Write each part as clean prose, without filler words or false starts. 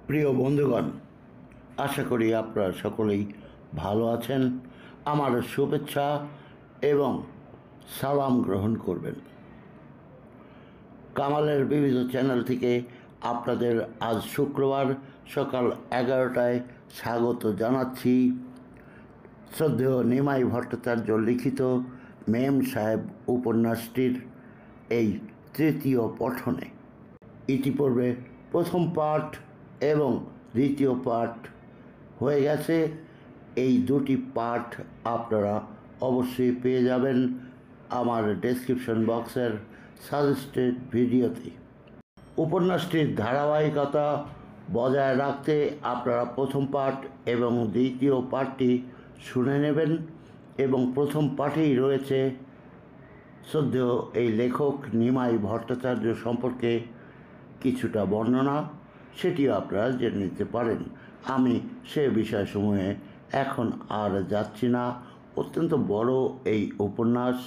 প্রিয় বন্ধুগণ, আশা করি আপনারা সকলেই ভালো আছেন। আমার শুভেচ্ছা এবং সালাম গ্রহণ করবেন। কামালের বিবিধ চ্যানেল থেকে আপনাদের আজ শুক্রবার সকাল 11টায় স্বাগত জানাচ্ছি। শ্রদ্ধেয় নিমাই ভট্টাচার্য লিখিত মেম সাহেব উপন্যাসটির এই তৃতীয় পঠনে। ইতিপূর্বে প্রথম পাঠ এবং দ্বিতীয় পাঠ হয়ে গেছে। এই দুটি পাঠ আপনারা অবশ্যই পেয়ে যাবেন আমার ডেসক্রিপশন বক্সের সাজেস্টেড ভিডিওতে। উপন্যাসটির ধারাবাহিকতা বজায় রাখতে আপনারা প্রথম পাঠ এবং দ্বিতীয় পাঠটি শুনে নেবেন। এবং প্রথম পাঠেই রয়েছে শ্রদ্ধেয় এই লেখক নিমাই ভট্টাচার্য সম্পর্কে কিছুটা বর্ণনা, সেটিও আপনারা জেনে নিতে পারেন। আমি সে বিষয়সমূহে এখন আর যাচ্ছি না। অত্যন্ত বড় এই উপন্যাস,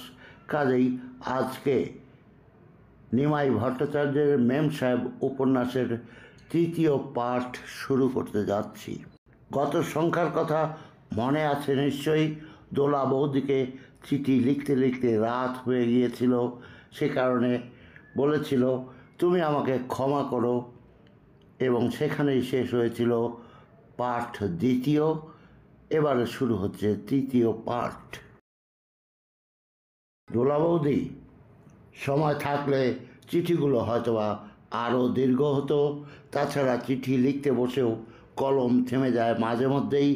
কাজেই আজকে নিমাই ভট্টাচার্যের মেম সাহেব উপন্যাসের তৃতীয় পাঠ শুরু করতে যাচ্ছি। গত সংখ্যার কথা মনে আছে নিশ্চয়ই। দোলা বৌদিকে চিঠি লিখতে লিখতে রাত হয়ে গিয়েছিল, সে কারণে বলেছিল তুমি আমাকে ক্ষমা করো, এবং সেখানেই শেষ হয়েছিল পাঠ দ্বিতীয়। এবারে শুরু হচ্ছে তৃতীয় পাঠ। দোলা বৌদি, সময় থাকলে চিঠিগুলো হয়তোবা আরও দীর্ঘ হতো। তাছাড়া চিঠি লিখতে বসেও কলম থেমে যায় মাঝে মধ্যেই।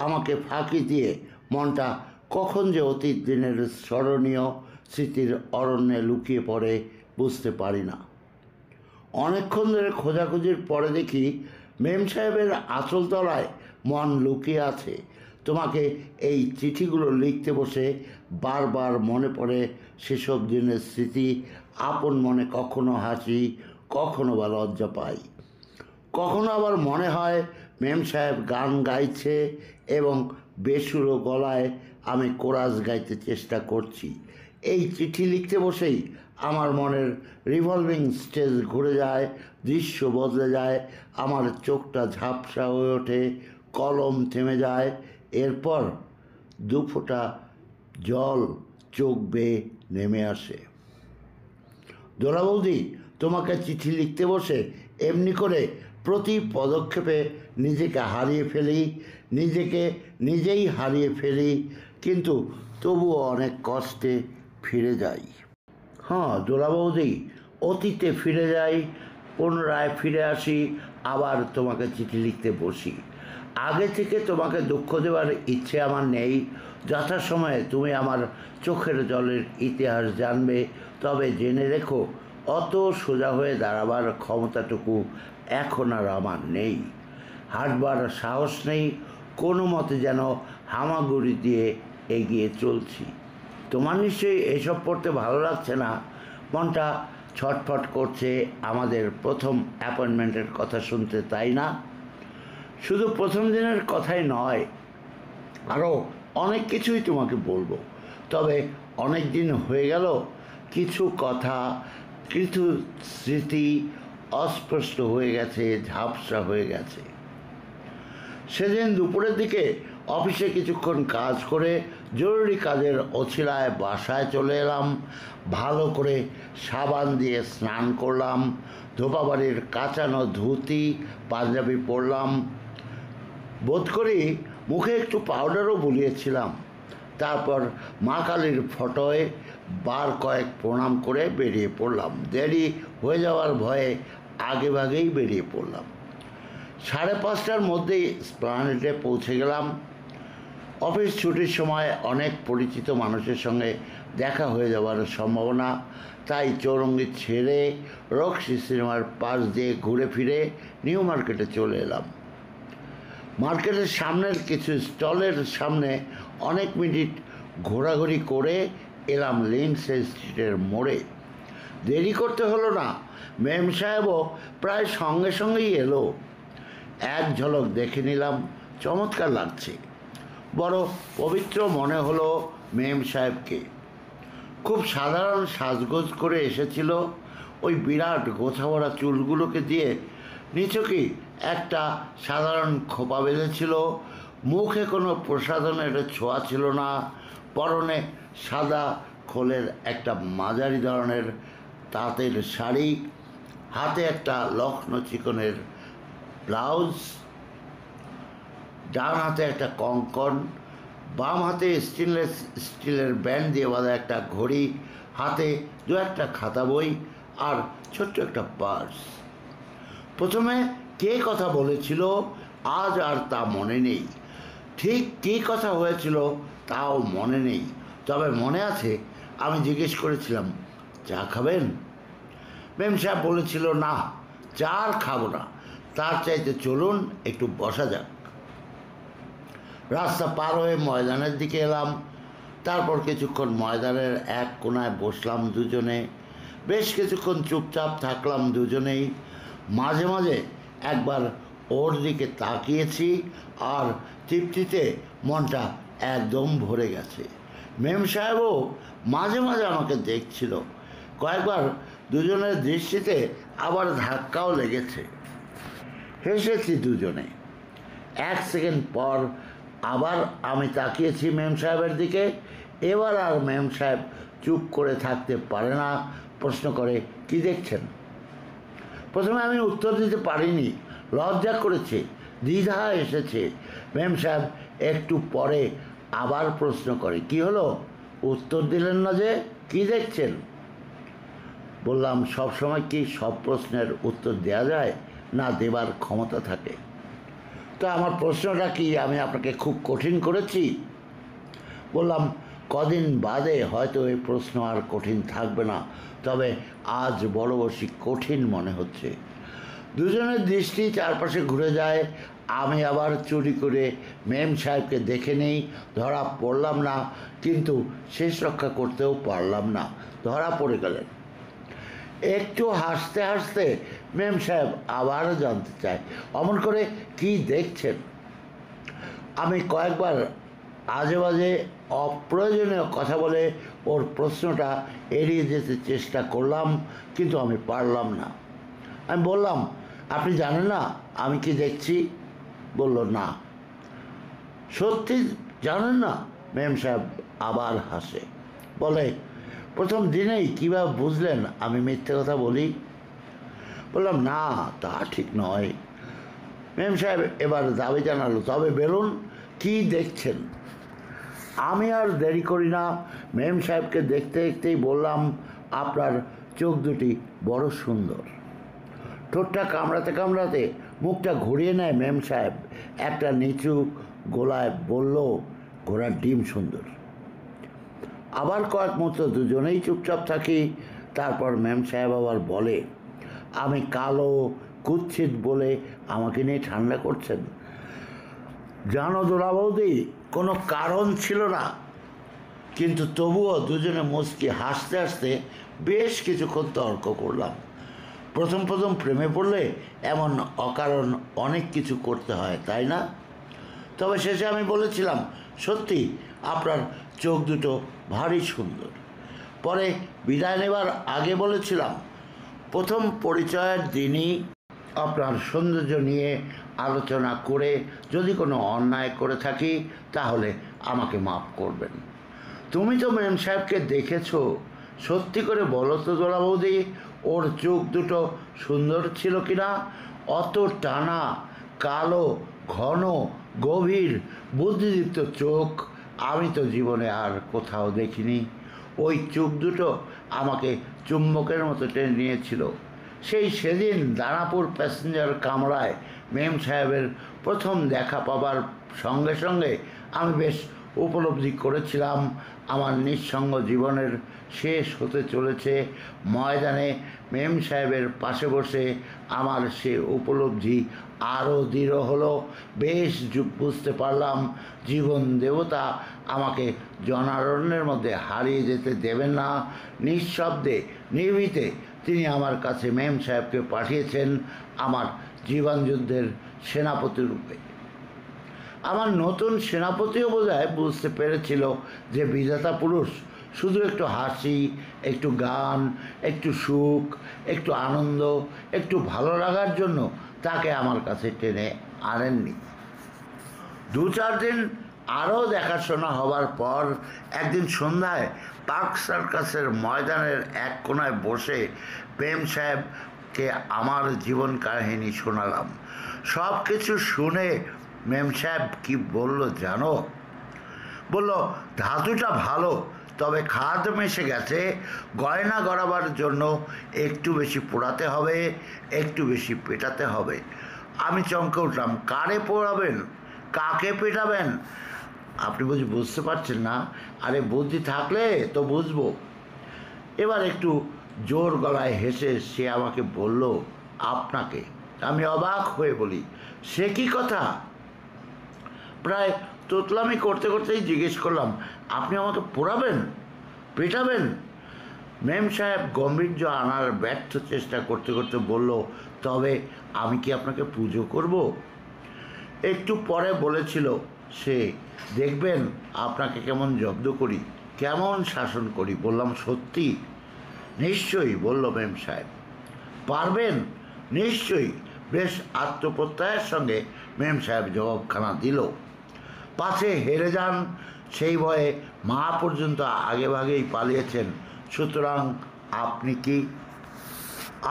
আমাকে ফাঁকি দিয়ে মনটা কখন যে অতীত দিনের স্মরণীয় স্মৃতির অরণ্যে লুকিয়ে পড়ে বুঝতে পারি না। অনেকক্ষণ ধরে খোঁজাখুঁজির পরে দেখি মেম সাহেবের আঁচলতলায় মন লুকিয়ে আছে। তোমাকে এই চিঠিগুলো লিখতে বসে বারবার মনে পড়ে সেসব দিনের স্মৃতি। আপন মনে কখনো হাসি, কখনো বা লজ্জা পাই। কখনো আবার মনে হয় মেম সাহেব গান গাইছে এবং বেসুরো গলায় আমি কোরাস গাইতে চেষ্টা করছি। এই চিঠি লিখতে বসেই আমার মনের রিভলভিং স্টেজ ঘুরে যায়, দৃশ্য বদলে যায়, আমার চোখটা ঝাপসা হয়ে ওঠে, কলম থেমে যায়। এরপর দুফোঁটা জল চোখ বেয়ে নেমে আসে। দোলা বৌদি, তোমাকে চিঠি লিখতে বসে এমনি করে প্রতি পদক্ষেপে নিজেকে হারিয়ে ফেলি, নিজেকে নিজেই হারিয়ে ফেলি, কিন্তু তবুও অনেক কষ্টে ফিরে যাই। হ্যাঁ দোলা বৌদি, অতীতে ফিরে যাই, পুনরায় ফিরে আসি, আবার তোমাকে চিঠি লিখতে বসি। আগে থেকে তোমাকে দুঃখ দেওয়ার ইচ্ছে আমার নেই। যথাসময়ে তুমি আমার চোখের জলের ইতিহাস জানবে। তবে জেনে রেখো, অত সোজা হয়ে দাঁড়াবার ক্ষমতাটুকু এখন আর আমার নেই। হাঁটবার সাহস নেই, কোনো মতে যেন হামাগুড়ি দিয়ে এগিয়ে চলছি। তোমার নিশ্চয়ই এসব পড়তে ভালো লাগছে না, মনটা ছটফট করছে আমাদের প্রথম অ্যাপয়েন্টমেন্টের কথা শুনতে, তাই না? শুধু প্রথম দিনের কথাই নয়, আরও অনেক কিছুই তোমাকে বলবো। তবে অনেক দিন হয়ে গেল, কিছু কথা, কিছু স্মৃতি অস্পষ্ট হয়ে গেছে, ঝাপসা হয়ে গেছে। সেদিন দুপুরের দিকে অফিসে কিছুক্ষণ কাজ করে জরুরি কাজের অছিলায় বাসায় চলে এলাম। ভালো করে সাবান দিয়ে স্নান করলাম, ধোপাবাড়ির কাচানো ধুতি পাঞ্জাবি পরলাম, বোধ করি মুখে একটু পাউডারও বুলিয়েছিলাম। তারপর মা কালীর ফটোয় বার কয়েক প্রণাম করে বেরিয়ে পড়লাম। দেরি হয়ে যাওয়ার ভয়ে আগেভাগেই বেরিয়ে পড়লাম। 5:30টার মধ্যেই এসপ্ল্যানেডে পৌঁছে গেলাম। অফিস ছুটির সময় অনেক পরিচিত মানুষের সঙ্গে দেখা হয়ে যাওয়ার সম্ভাবনা, তাই চৌরঙ্গি ছেড়ে রক্সি সিনেমার পাশ দিয়ে ঘুরে ফিরে নিউ মার্কেটে চলে এলাম। মার্কেটের সামনের কিছু স্টলের সামনে অনেক মিনিট ঘোরাঘুরি করে এলাম লিন্ডসে স্ট্রিটের মোড়ে। দেরি করতে হলো না, মেম সাহেবও প্রায় সঙ্গে সঙ্গেই এলো। এক ঝলক দেখে নিলাম, চমৎকার লাগছে। বড় পবিত্র মনে হলো মেম সাহেবকে। খুব সাধারণ সাজগোজ করে এসেছিল। ওই বিরাট গোছাভরা চুলগুলোকে দিয়ে নিছকই একটা সাধারণ খোপা বেঁধেছিল, মুখে কোনো প্রসাধনের ছোঁয়া ছিল না, পরনে সাদা খোলের একটা মাঝারি ধরনের তাঁতের শাড়ি, হাতে একটা লক্ষ্ণৌ চিকনের ব্লাউজ, ডান হাতে একটা কঙ্কন, বাম হাতে স্টেনলেস স্টিলের ব্যান্ড দিয়ে বাঁধা একটা ঘড়ি, হাতে দু একটা খাতা বই আর ছোট্ট একটা পার্স। প্রথমে কে কথা বলেছিল আজ আর তা মনে নেই, ঠিক কী কথা হয়েছিল তাও মনে নেই, তবে মনে আছে আমি জিজ্ঞেস করেছিলাম, চা খাবেন? মেম সাহেব বলেছিল, না, চা আর খাবো না, তার চাইতে চলুন একটু বসা যাক। রাস্তা পার হয়ে ময়দানের দিকে এলাম, তারপর কিছুক্ষণ ময়দানের এক কোণায় বসলাম দুজনে, বেশ কিছুক্ষণ চুপচাপ থাকলাম দুজনেই। মাঝে মাঝে একবার ওর দিকে তাকিয়েছি আর তৃপ্তিতে মনটা একদম ভরে গেছে। মেম সাহেবও মাঝে মাঝে আমাকে দেখছিল, কয়েকবার দুজনের দৃষ্টিতে আবার ধাক্কাও লেগেছে। হেসেছি দুজনে। এক সেকেন্ড পর আবার আমি তাকিয়েছি মেম সাহেবের দিকে। এবার আর মেম সাহেব চুপ করে থাকতে পারে না, প্রশ্ন করে, কি দেখছেন? প্রথমে আমি উত্তর দিতে পারিনি, লজ্জা করেছে, দ্বিধা এসেছে। মেম সাহেব একটু পরে আবার প্রশ্ন করে, কি হলো, উত্তর দিলেন না যে, কি দেখছেন? বললাম, সবসময় কি সব প্রশ্নের উত্তর দেওয়া যায় না, দেবার ক্ষমতা থাকে? তো আমার প্রশ্নটা কি আমি আপনাকে খুব কঠিন করেছি? বললাম, কদিন বাদে হয়তো এই প্রশ্ন আর কঠিন থাকবে না, তবে আজ বড় বেশি কঠিন মনে হচ্ছে। দুজনের দৃষ্টি চারপাশে ঘুরে যায়। আমি আবার চুরি করে মেম সাহেবকে দেখে নেই, ধরা পড়লাম না, কিন্তু শেষ রক্ষা করতেও পারলাম না, ধরা পড়ে গেলেন। একটু হাসতে হাসতে মেম সাহেব আবারও জানতে চায়, অমন করে কি দেখছেন? আমি কয়েকবার আজে বাজে অপ্রয়োজনীয় কথা বলে ওর প্রশ্নটা এড়িয়ে যেতে চেষ্টা করলাম, কিন্তু আমি পারলাম না। আমি বললাম, আপনি জানেন না আমি কি দেখছি? বলল, না। সত্যি জানেন না? মেম সাহেব আবার হাসে, বলে, প্রথম দিনেই কীভাবে বুঝলেন আমি মিথ্যে কথা বলি? বললাম, না, তা ঠিক নয়। মেম সাহেব এবার দাবি জানালো, তবে বেরুন, কি দেখছেন? আমি আর দেরি করি না, মেম সাহেবকে দেখতে দেখতেই বললাম, আপনার চোখ দুটি বড় সুন্দর। ঠোঁটটা কামড়াতে কামড়াতে মুখটা ঘুরিয়ে নেয় মেম সাহেব, একটা নিচু গলায় বলল, ঘোড়ার ডিম সুন্দর। আবার কয়েক মুহূর্ত দুজনেই চুপচাপ থাকি। তারপর মেম সাহেব আবার বলে, আমি কালো কুৎসিত বলে আমাকে নিয়ে ঠান্ডা করছেন? জানো দোলা বৌদি, কোনো কারণ ছিল না, কিন্তু তবুও দুজনে মুচকি হাসতে হাসতে বেশ কিছুক্ষণ তর্ক করলাম। প্রথম প্রথম প্রেমে পড়লে এমন অকারণ অনেক কিছু করতে হয়, তাই না? তবে শেষে আমি বলেছিলাম, সত্যি আপনার চোখ দুটো ভারী সুন্দর। পরে বিদায় নেবার আগে বলেছিলাম, প্রথম পরিচয়ের দিনই আপনার সৌন্দর্য নিয়ে আলোচনা করে যদি কোনো অন্যায় করে থাকি তাহলে আমাকে মাফ করবেন। তুমি তো মেম সাহেবকে দেখেছো, সত্যি করে বলো তো দোলা বৌদি, ওর চোখ দুটো সুন্দর ছিল কি না? অত টানা, কালো, ঘন, গভীর, বুদ্ধিদীপ্ত চোখ আমি তো জীবনে আর কোথাও দেখিনি। ওই চোখ দুটো আমাকে চুম্বকের মতো টেনে নিয়েছিল। সেদিন দানাপুর প্যাসেঞ্জার কামরায় মেম সাহেবের প্রথম দেখা পাবার সঙ্গে সঙ্গে আমি বেশ উপলব্ধি করেছিলাম আমার নিঃসঙ্গ জীবনের শেষ হতে চলেছে। ময়দানে মেম সাহেবের পাশে বসে আমার সে উপলব্ধি আরও দৃঢ় হলো। বেশ বুঝতে পারলাম জীবন দেবতা আমাকে জনারণ্যের মধ্যে হারিয়ে যেতে দেবেন না। নিঃশব্দে নিভৃতে তিনি আমার কাছে মেম সাহেবকে পাঠিয়েছেন আমার জীবনযুদ্ধের সেনাপতি রূপে। আমার নতুন সেনাপতিও বোধহয় বুঝতে পেরেছিল যে বিধাতা পুরুষ শুধু একটু হাসি, একটু গান, একটু সুখ, একটু আনন্দ, একটু ভালো লাগার জন্য তাকে আমার কাছে টেনে আনেননি। 2-4 দিন আরও দেখাশোনা হবার পর একদিন সন্ধ্যায় পার্ক সার্কাসের ময়দানের এক কোনায় বসে মেম সাহেবকে আমার জীবন কাহিনী শোনালাম। সব কিছু শুনে মেম সাহেব কি বলল জানো? বলল, ধাতুটা ভালো, তবে খাদ মিশে গেছে, গয়না গড়াবার জন্য একটু বেশি পোড়াতে হবে, একটু বেশি পেটাতে হবে। আমি চমকে উঠলাম, কারে পোড়াবেন, কাকে পেটাবেন? আপনি বুঝতে পারছেন না? আরে বুদ্ধি থাকলে তো বুঝবো। এবার একটু জোর গলায় হেসে সে আমাকে বলল, আপনাকে। আমি অবাক হয়ে বলি, সে কি কথা? প্রায় তোতলামি করতে করতেই জিজ্ঞেস করলাম, আপনি আমাকে পোড়াবেন, পেটাবেন? মেম সাহেব গম্ভীর্য আনার ব্যর্থ চেষ্টা করতে করতে বলল, তবে আমি কি আপনাকে পুজো করব? একটু পরে বলেছিল সে, দেখবেন আপনাকে কেমন জব্দ করি, কেমন শাসন করি। বললাম, সত্যি? নিশ্চয়ই, বলল মেম সাহেব। পারবেন? নিশ্চয়ই। বেশ আত্মপ্রত্যয়ের সঙ্গে মেম সাহেব জবাবখানা দিল। পাছে হেরে যান সেই ভয়ে মা পর্যন্ত আগেভাগেই পালিয়েছেন, সুতরাং আপনি কি?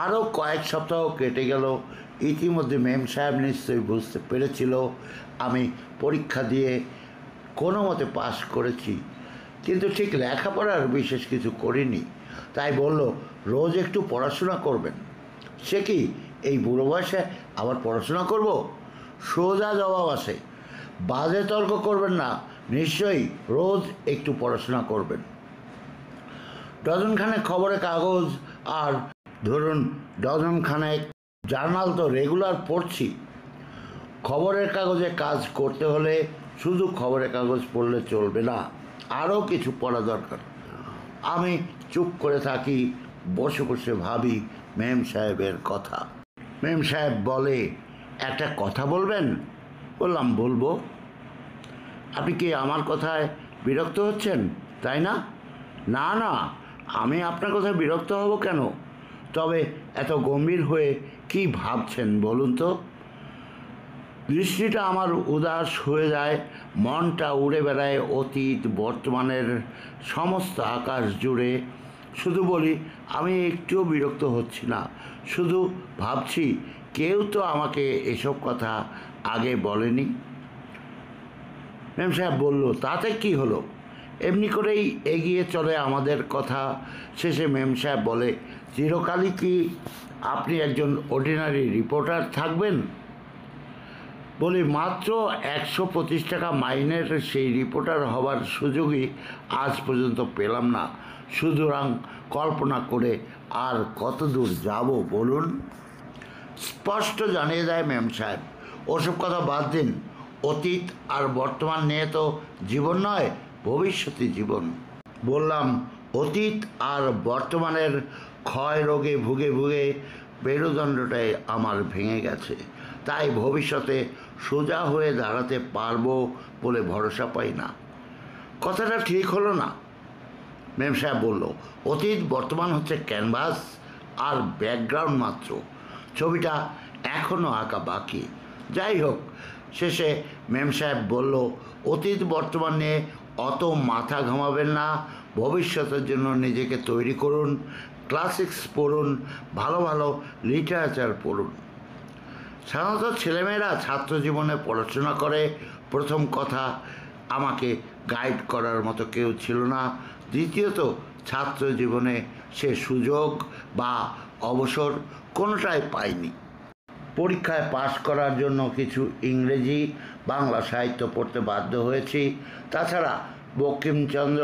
আরও কয়েক সপ্তাহ কেটে গেল। ইতিমধ্যে মেম সাহেব নিশ্চয়ই বুঝতে পেরেছিল আমি পরীক্ষা দিয়ে কোনো মতে পাশ করেছি, কিন্তু ঠিক লেখাপড়ার বিশেষ কিছু করিনি। তাই বলল, রোজ একটু পড়াশোনা করবেন। সে কি, এই বুড়ো বয়সে আবার পড়াশোনা করব? সোজা জবাব আসে, বাজে তর্ক করবেন না, নিশ্চয়ই রোজ একটু পড়াশোনা করবেন। ডজনখানেক খবরের কাগজ আর ধরুন ডজনখানেক জার্নাল তো রেগুলার পড়ছি। খবরের কাগজে কাজ করতে হলে শুধু খবরের কাগজ পড়লে চলবে না, আরও কিছু পড়া দরকার। আমি চুপ করে থাকি, বসে বসে ভাবি মেম সাহেবের কথা। মেম সাহেব বলে, একটা কথা বলবেন? বললাম, বলবো। আপনি কি আমার কথায় বিরক্ত হচ্ছেন, তাই না? না না, আমি আপনার কথায় বিরক্ত হব কেন? তবে এত গম্ভীর হয়ে কি ভাবছেন বলুন তো? দৃষ্টিটা আমার উদাস হয়ে যায়, মনটা উড়ে বেড়ায় অতীত বর্তমানের সমস্ত আকাশ জুড়ে। শুধু বলি, আমি একটুও বিরক্ত হচ্ছি না, শুধু ভাবছি কেউ তো আমাকে এসব কথা আগে বলেনি। মেম সাহেব বলল, তাতে কি হলো, এমনি করেই এগিয়ে চলে আমাদের কথা। শেষে মেম সাহেব বলে, চিরকালই কি আপনি একজন অর্ডিনারি রিপোর্টার থাকবেন? বলি, মাত্র 125 টাকা মাইনের সেই রিপোর্টার হবার সুযোগই আজ পর্যন্ত পেলাম না, সুতরাং কল্পনা করে আর কত দূর যাব বলুন? স্পষ্ট জানিয়ে দেয় মেম সাহেব, ওসব কথা বাদ দিন, অতীত আর বর্তমান নিয়ে তো জীবন নয়, ভবিষ্যতে জীবন। বললাম, অতীত আর বর্তমানের ক্ষয় রোগে ভুগে ভুগে মেরুদণ্ডটাই আমার ভেঙে গেছে, তাই ভবিষ্যতে সোজা হয়ে দাঁড়াতে পারবো বলে ভরসা পাই না। কথাটা ঠিক হলো না? মেম সাহেব বলল, অতীত বর্তমান হচ্ছে ক্যানভাস আর ব্যাকগ্রাউন্ড মাত্র, ছবিটা এখনও আঁকা বাকি। যাই হোক, শেষে মেম সাহেব বলল, অতীত বর্তমান নিয়ে অত মাথা ঘামাবেন না, ভবিষ্যতের জন্য নিজেকে তৈরি করুন, ক্লাসিক্স পড়ুন, ভালো ভালো লিটারেচার পড়ুন। সাধারণত ছেলেমেয়েরা ছাত্র জীবনে পড়াশোনা করে, প্রথম কথা আমাকে গাইড করার মতো কেউ ছিল না, দ্বিতীয়ত ছাত্র জীবনে সে সুযোগ বা অবসর কোনোটাই পাইনি। পরীক্ষায় পাশ করার জন্য কিছু ইংরেজি বাংলা সাহিত্য পড়তে বাধ্য হয়েছি, তাছাড়া বঙ্কিমচন্দ্র,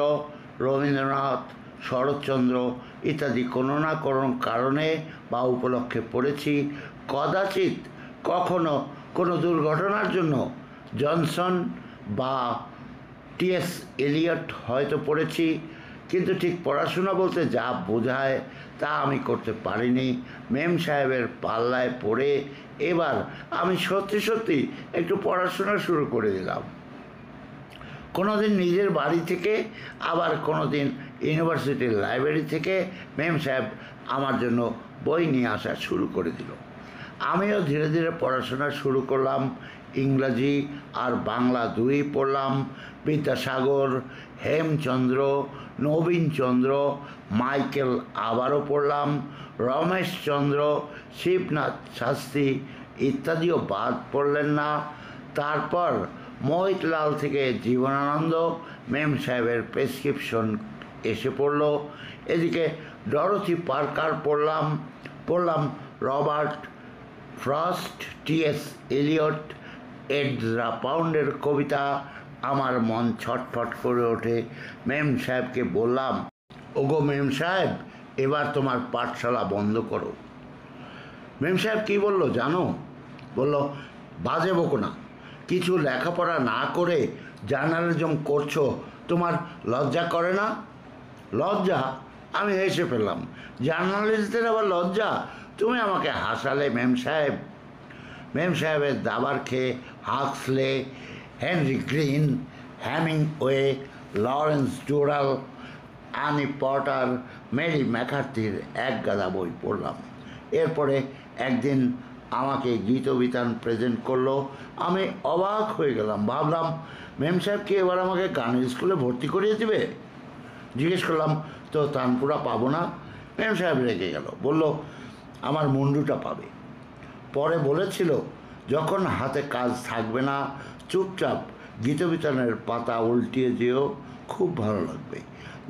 রবীন্দ্রনাথ, শরৎচন্দ্র ইত্যাদি কোনো না কোনো কারণে বা উপলক্ষে পড়েছি। কদাচিৎ কখনো কোনো দুর্ঘটনার জন্য জনসন বা টি.এস. এলিয়ট হয়তো পড়েছি, কিন্তু ঠিক পড়াশোনা বলতে যা বোঝায় তা আমি করতে পারিনি। মেম সাহেবের পাল্লায় পড়ে এবার আমি সত্যি সত্যি একটু পড়াশোনা শুরু করে দিলাম। কোনো দিন নিজের বাড়ি থেকে, আবার কোনো দিন ইউনিভার্সিটির লাইব্রেরি থেকে মেম সাহেব আমার জন্য বই নিয়ে আসা শুরু করে দিল। আমিও ধীরে ধীরে পড়াশোনা শুরু করলাম। ইংরাজি আর বাংলা দুই পড়লাম। বিদ্যাসাগর, হেমচন্দ্র, নবীনচন্দ্র, মাইকেল আবারও পড়লাম, রমেশচন্দ্র, শিবনাথ শাস্ত্রী ইত্যাদিও বাদ পড়লেন না। তারপর মোহিতলাল থেকে জীবনানন্দ মেম সাহেবের প্রেসক্রিপশন এসে পড়ল। এদিকে ডরোথি পার্কার পড়লাম রবার্ট ফ্রস্ট, টি.এস. এলিয়ট, এডরা পাউন্ডের কবিতা। আমার মন ছটফট করে ওঠে। মেম সাহেবকে বললাম, ওগো মেম সাহেব, এবার তোমার পাঠশালা বন্ধ করো। মেম সাহেব কী বললো জানো? বলল, বাজে বকো না, কিছু লেখাপড়া না করে জার্নালিজম করছো, তোমার লজ্জা করে না? লজ্জা? আমি হেসে ফেললাম। জার্নালিস্টদের আবার লজ্জা? তুমি আমাকে হাসালে মেম সাহেব। মেম সাহেবের দাবার খেয়ে Huxley, Henry Green, Hemingway, Lawrence Durrell, Annie Potter, Mary ম্যাকার্থির এক গাদা বই পড়লাম। এরপরে একদিন আমাকে গীতবিতান প্রেজেন্ট করলো। আমি অবাক হয়ে গেলাম। ভাবলাম, মেম সাহেব কি এবার আমাকে গানের স্কুলে ভর্তি করিয়ে দেবে? জিজ্ঞেস করলাম, তো তানপুরা পাবো না? মেম সাহেব রেগে গেল, বলল, আমার মুন্ডুটা পাবে। পরে বলেছিল, যখন হাতে কাজ থাকবে না চুপচাপ গীতবিতানের পাতা উল্টিয়ে যেও, খুব ভালো লাগবে।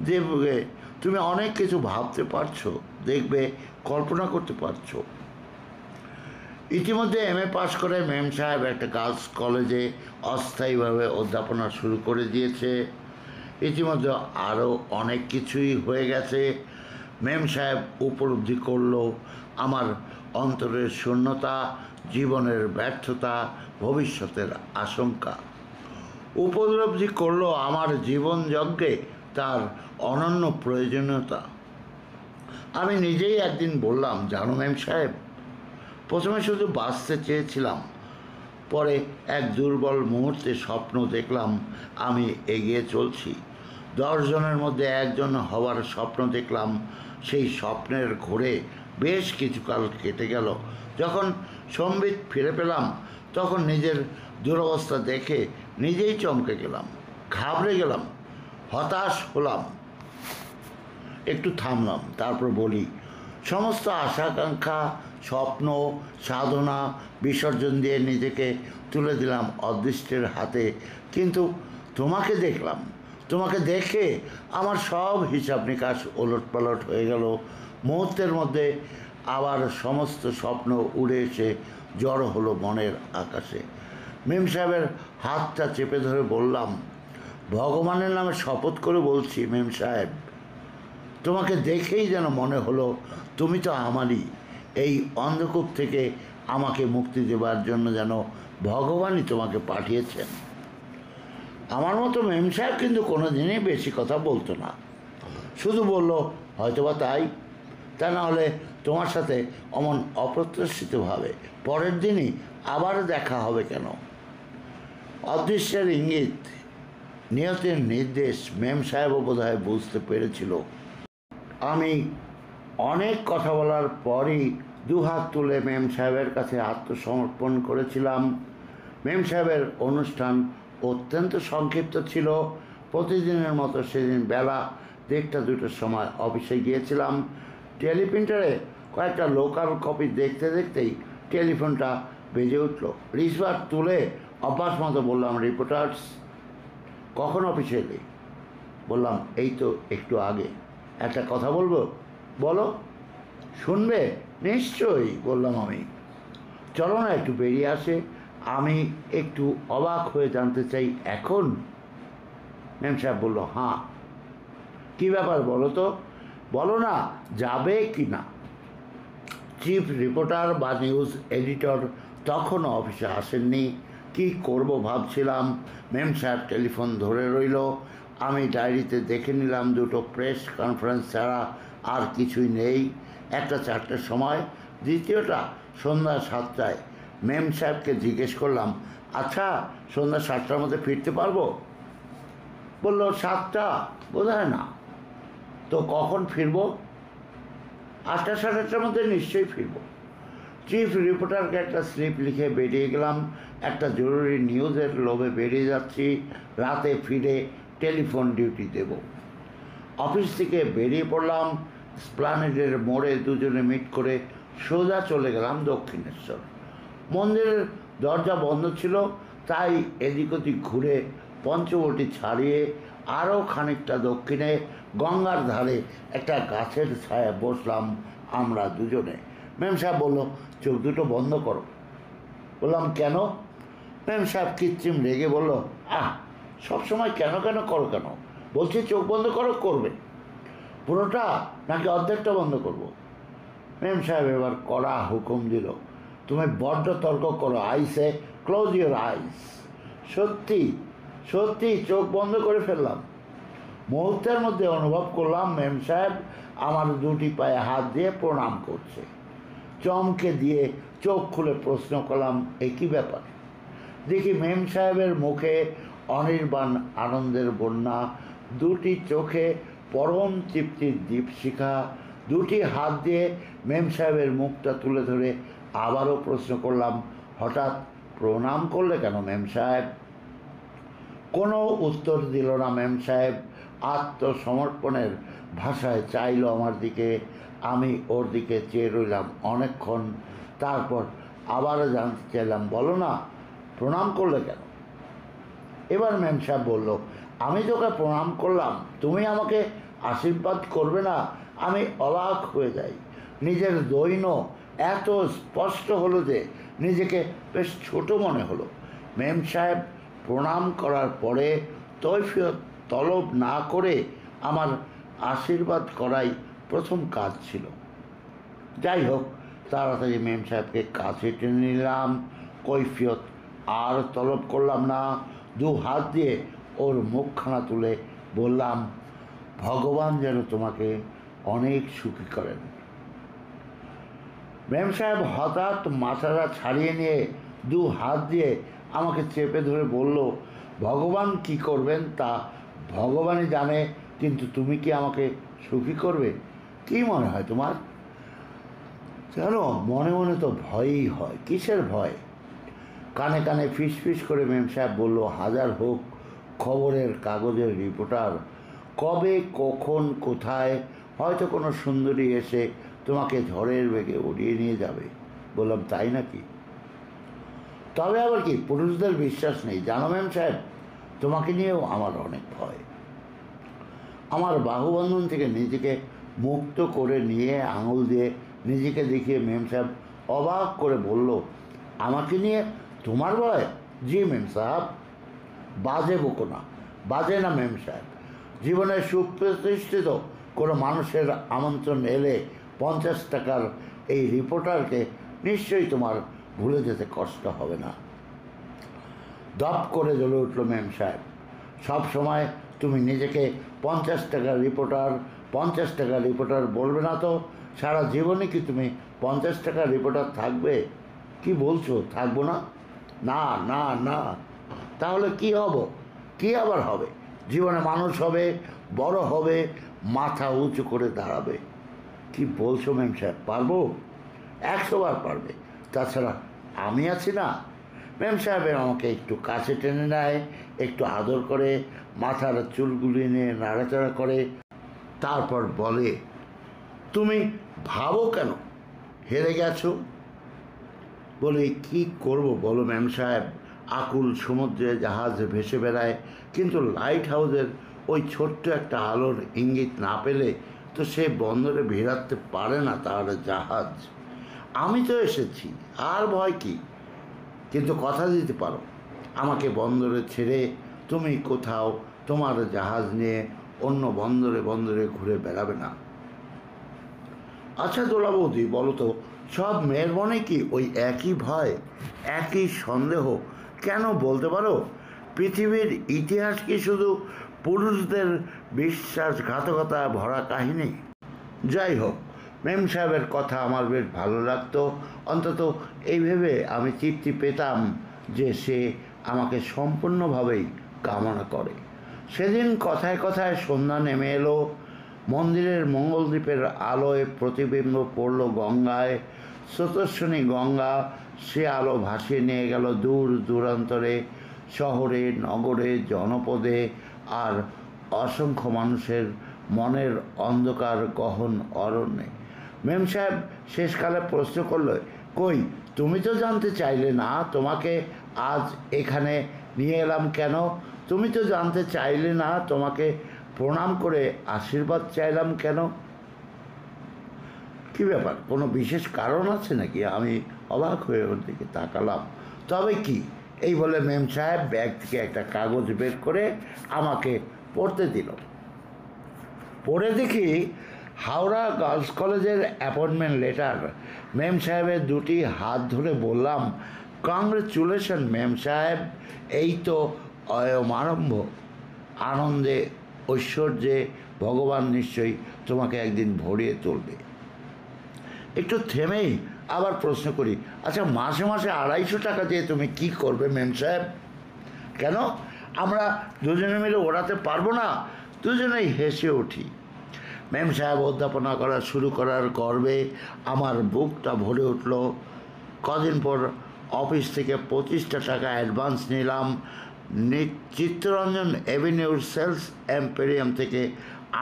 দেখবে তুমি অনেক কিছু ভাবতে পারছো, দেখবে কল্পনা করতে পারছো। ইতিমধ্যে এমএ পাশ করে মেম সাহেব একটা গার্লস কলেজে অস্থায়ীভাবে অধ্যাপনা শুরু করে দিয়েছে। ইতিমধ্যে আরও অনেক কিছুই হয়ে গেছে। মেম সাহেব উপলব্ধি করলো আমার অন্তরের শূন্যতা, জীবনের ব্যর্থতা, ভবিষ্যতের আশঙ্কা। উপলব্ধি করলো আমার জীবনযজ্ঞে তার অনন্য প্রয়োজনীয়তা। আমি নিজেই একদিন বললাম, জানো মেম সাহেব, প্রথমে শুধু বাঁচতে চেয়েছিলাম, পরে এক দুর্বল মুহূর্তে স্বপ্ন দেখলাম আমি এগিয়ে চলছি। 10 জনের মধ্যে একজন হওয়ার স্বপ্ন দেখলাম। সেই স্বপ্নের ঘোরে বেশ কিছুকাল কেটে গেল। যখন সম্বিত ফিরে পেলাম, তখন নিজের দুরবস্থা দেখে নিজেই চমকে গেলাম, ঘাবড়ে গেলাম, হতাশ হলাম। একটু থামলাম, তারপর বলি, সমস্ত আশাকাঙ্ক্ষা, স্বপ্ন, সাধনা বিসর্জন দিয়ে নিজেকে তুলে দিলাম অদৃষ্টের হাতে। কিন্তু তোমাকে দেখলাম, তোমাকে দেখে আমার সব হিসাব নিকাশ ওলটপালট হয়ে গেল। মুহূর্তের মধ্যে আবার সমস্ত স্বপ্ন উড়ে এসে জড়ো হলো মনের আকাশে। মেম সাহেবের হাতটা চেপে ধরে বললাম, ভগবানের নামে শপথ করে বলছি মেম সাহেব, তোমাকে দেখেই যেন মনে হলো তুমি তো আমারই। এই অন্ধকূপ থেকে আমাকে মুক্তি দেবার জন্য যেন ভগবানই তোমাকে পাঠিয়েছেন। আমার মতো মেম সাহেব কিন্তু কোনো দিনই বেশি কথা বলতো না, শুধু বলল, হয়তোবা তাই, তা না হলে তোমার সাথে অমন অপ্রত্যাশিতভাবে পরের দিনই আবার দেখা হবে কেন? অদৃশ্যের ইঙ্গিত, নিয়তির নির্দেশ মেম সাহেবও বোধহয় বুঝতে পেরেছিল। আমি অনেক কথা বলার পরই দুহাত তুলে মেম সাহেবের কাছে আত্মসমর্পণ করেছিলাম। মেম সাহেবের অনুষ্ঠান অত্যন্ত সংক্ষিপ্ত ছিল। প্রতিদিনের মতো সেদিন বেলা 1টা-2টার সময় অফিসে গিয়েছিলাম। টেলিপ্রিন্টারে কয়েকটা লোকাল কপি দেখতে দেখতেই টেলিফোনটা বেজে উঠল। রিসিভার তুলে অভ্যাস মতো বললাম, রিপোর্টার্স। কখন অফিসে এলে? বললাম, এই তো একটু আগে। একটা কথা বলবো? বলো। শুনবে? নিশ্চয়ই, বললাম আমি। চলো না একটু বেরিয়ে আসে, আমি একটু অবাক হয়ে জানতে চাই এখন। মেম সাহেব বলল, হ্যাঁ। কী ব্যাপার বলো তো? বলো না, যাবে কি না? চিফ রিপোর্টার বা নিউজ এডিটর তখনও অফিসে আসেননি। কি করব ভাবছিলাম। মেম সাহেব টেলিফোন ধরে রইল। আমি ডায়েরিতে দেখে নিলাম 2টো প্রেস কনফারেন্স ছাড়া আর কিছুই নেই। একটা 4টার সময়, দ্বিতীয়টা সন্ধ্যা 7টায়। মেম সাহেবকে জিজ্ঞেস করলাম, আচ্ছা সন্ধ্যা 7টার মধ্যে ফিরতে পারবো? বলল, 7টা বোধ হয় না। তো কখন ফিরবো? 8টা, 8:30টার মধ্যে নিশ্চয়ই ফিরব। চিফ রিপোর্টারকে একটা স্লিপ লিখে বেরিয়ে গেলাম। একটা জরুরি নিউজের লোভে বেরিয়ে যাচ্ছি, রাতে ফিরে টেলিফোন ডিউটি দেব। অফিস থেকে বেরিয়ে পড়লাম, স্প্লানেডের মোড়ে দুজনে মিট করে সোজা চলে গেলাম দক্ষিণেশ্বর। মন্দিরের দরজা বন্ধ ছিল, তাই এদিক ওদিক ঘুরে পঞ্চবটি ছাড়িয়ে আরও খানিকটা দক্ষিণে গঙ্গার ধারে একটা গাছের ছায়া বসলাম আমরা দুজনে। মেম সাহেব বলল, চোখ দুটো বন্ধ করো। বললাম, কেন? মেম সাহেব কৃত্রিম রেগে বলল, সবসময় কেন কেন করো কেন? বলছি চোখ বন্ধ করো, করবে পুরোটা নাকি অর্ধেকটা বন্ধ করব? মেম সাহেব এবার কড়া হুকুম দিল, তুমি বড্ড তর্ক করো, আইসে ক্লোজ ইউর আইস। সত্যি সত্যি চোখ বন্ধ করে ফেললাম। মুহূর্তের মধ্যে অনুভব করলাম মেম সাহেব আমার দুটি পায়ে হাত দিয়ে প্রণাম করছে। চমকে দিয়ে চোখ খুলে প্রশ্ন করলাম, এ কী ব্যাপার? দেখি মেম সাহেবের মুখে অনির্বাণ আনন্দের বন্যা, দুটি চোখে পরম তৃপ্তির দীপশিখা। দুটি হাত দিয়ে মেম সাহেবের মুখটা তুলে ধরে আবারও প্রশ্ন করলাম, হঠাৎ প্রণাম করলে কেন মেম সাহেব? কোনো উত্তর দিল না মেম সাহেব। আত্মসমর্পণের ভাষায় চাইল আমার দিকে। আমি ওর দিকে চেয়ে রইলাম অনেকক্ষণ। তারপর আবারও জানতে চাইলাম, বলো না প্রণাম করলে কেন? এবার মেম সাহেব বলল, আমি তোকে প্রণাম করলাম, তুমি আমাকে আশীর্বাদ করবে না? আমি অবাক হয়ে যাই। নিজের দৈন্য এত স্পষ্ট হলো যে নিজেকে বেশ ছোট মনে হলো। মেম সাহেব প্রণাম করার পরে তৈফিয়ত তলব না করে আমার আশীর্বাদ করাই প্রথম কাজ ছিল। যাই হোক, তাড়াতাড়ি মেম সাহেবকে কাছে টেনে নিলাম। কৈফিয়ত আর তলব করলাম না। দু হাত দিয়ে ওর মুখখানা তুলে বললাম, ভগবান যেন তোমাকে অনেক সুখী করেন। মেম সাহেব হঠাৎ মাথাটা ছাড়িয়ে নিয়ে দু হাত দিয়ে আমাকে চেপে ধরে বলল, ভগবান কি করবেন তা ভগবানই জানে, কিন্তু তুমি কি আমাকে সুখী করবে? কি মনে হয় তোমার? জানো, মনে মনে তো ভয়ই হয়। কিসের ভয়? কানে কানে ফিস ফিস করে মেম সাহেব বলল, হাজার হোক খবরের কাগজের রিপোর্টার, কবে কখন কোথায় হয়তো কোনো সুন্দরী এসে তোমাকে ঝড়ের বেগে উড়িয়ে নিয়ে যাবে। বললাম, তাই নাকি? তবে আবার কি, পুরুষদের বিশ্বাস নেই জানো মেম সাহেব? তোমাকে নিয়েও আমার অনেক ভয়। আমার বাহুবন্ধন থেকে নিজেকে মুক্ত করে নিয়ে আঙুল দিয়ে নিজেকে দেখিয়ে মেম সাহেব অবাক করে বলল, আমাকে নিয়ে তোমার ভয়? জি মেম সাহেব। বাজে বকো না। বাজে না মেম সাহেব। জীবনে সুপ্রতিষ্ঠিত কোনো মানুষের আমন্ত্রণ এলে 50 টাকার এই রিপোর্টারকে নিশ্চয়ই তোমার ভুলে যেতে কষ্ট হবে না। দপ করে জ্বলে উঠল মেম সাহেব। সব সময় তুমি নিজেকে 50 টাকার রিপোর্টার 50 টাকার রিপোর্টার বলবে না তো? সারা জীবনে কি তুমি 50 টাকার রিপোর্টার থাকবে? কি বলছো, থাকবো না? না না না। তাহলে কি হব? কি আবার হবে? জীবনে মানুষ হবে, বড় হবে, মাথা উঁচু করে দাঁড়াবে। কি বলছো মেম সাহেব, পারবো? 100 বার পারবে। তাছাড়া আমি আছি না। মেম সাহেবের আমাকে একটু কাছে টেনে নেয়, একটু আদর করে, মাথার চুলগুলি নিয়ে নাড়াচাড়া করে, তারপর বলে, তুমি ভাবো কেন হেরে গেছো? বলে, কি করব বলো মেম সাহেব? আকুল সমুদ্রে জাহাজ ভেসে বেড়ায়, কিন্তু লাইট হাউসের ওই ছোট্ট একটা আলোর ইঙ্গিত না পেলে তো সে বন্দরে ভিড়াতে পারে না তার জাহাজ। আমি তো এসেছি, আর ভয় কি? কিন্তু কথা দিতে পারো, আমাকে বন্দরে ছেড়ে তুমি কোথাও তোমার জাহাজ নিয়ে অন্য বন্দরে বন্দরে ঘুরে বেড়াবে না। আচ্ছা দোলা বৌদি, বলো তো, সব মেয়ের মনে কি ওই একই ভয়, একই সন্দেহ? কেন বলতে পারো? পৃথিবীর ইতিহাস কি শুধু পুরুষদের বিশ্বাসঘাতকতা ভরা কাহিনী? যাই হোক, মেম সাহেবের কথা আমার বেশ ভালো লাগতো। অন্তত এই ভেবে আমি তৃপ্তি পেতাম যে সে আমাকে সম্পূর্ণভাবেই কামনা করে। সেদিন কথায় কথায় সন্ধ্যা নেমে এলো। মন্দিরের মঙ্গলদ্বীপের আলোয় প্রতিবিম্ব পড়ল গঙ্গায়। স্রোতস্বিনী গঙ্গা সে আলো ভাসিয়ে নিয়ে গেল দূর দূরান্তরে, শহরে, নগরে, জনপদে, আর অসংখ্য মানুষের মনের অন্ধকার গহন অরণ্যে। মেম সাহেব শেষকালে প্রশ্ন করল, কই, তুমি তো জানতে চাইলে না তোমাকে আজ এখানে নিয়ে এলাম কেন? তুমি তো জানতে চাইলে না তোমাকে প্রণাম করে আশীর্বাদ চাইলাম কেন? কী ব্যাপার, কোনো বিশেষ কারণ আছে নাকি? আমি অবাক হয়ে ওর দিকে তাকালাম। তবে কি, এই বলে মেম সাহেব ব্যাগ থেকে একটা কাগজ বের করে আমাকে পড়তে দিল। পড়ে দেখি হাওড়া গার্লস কলেজের অ্যাপয়েন্টমেন্ট লেটার। মেম সাহেবের দুটি হাত ধরে বললাম, কংগ্রেচুলেশন মেম সাহেব, এই তো অয়মারম্ভ। আনন্দে ঐশ্বর্যে ভগবান নিশ্চয়ই তোমাকে একদিন ভরিয়ে তুলবে। একটু থেমেই আবার প্রশ্ন করি, আচ্ছা মাসে মাসে 250 টাকা দিয়ে তুমি কি করবে মেম সাহেব? কেন, আমরা দুজনে মিলে ওড়াতে পারবো না? দুজনেই হেসে উঠি। মেম সাহেব অধ্যাপনা করা শুরু করার গর্বে আমার বুকটা ভরে উঠল। কদিন পর অফিস থেকে 25টা টাকা অ্যাডভান্স নিলাম। চিত্তরঞ্জন অ্যাভিনিউর সেলস এম্পেরিয়াম থেকে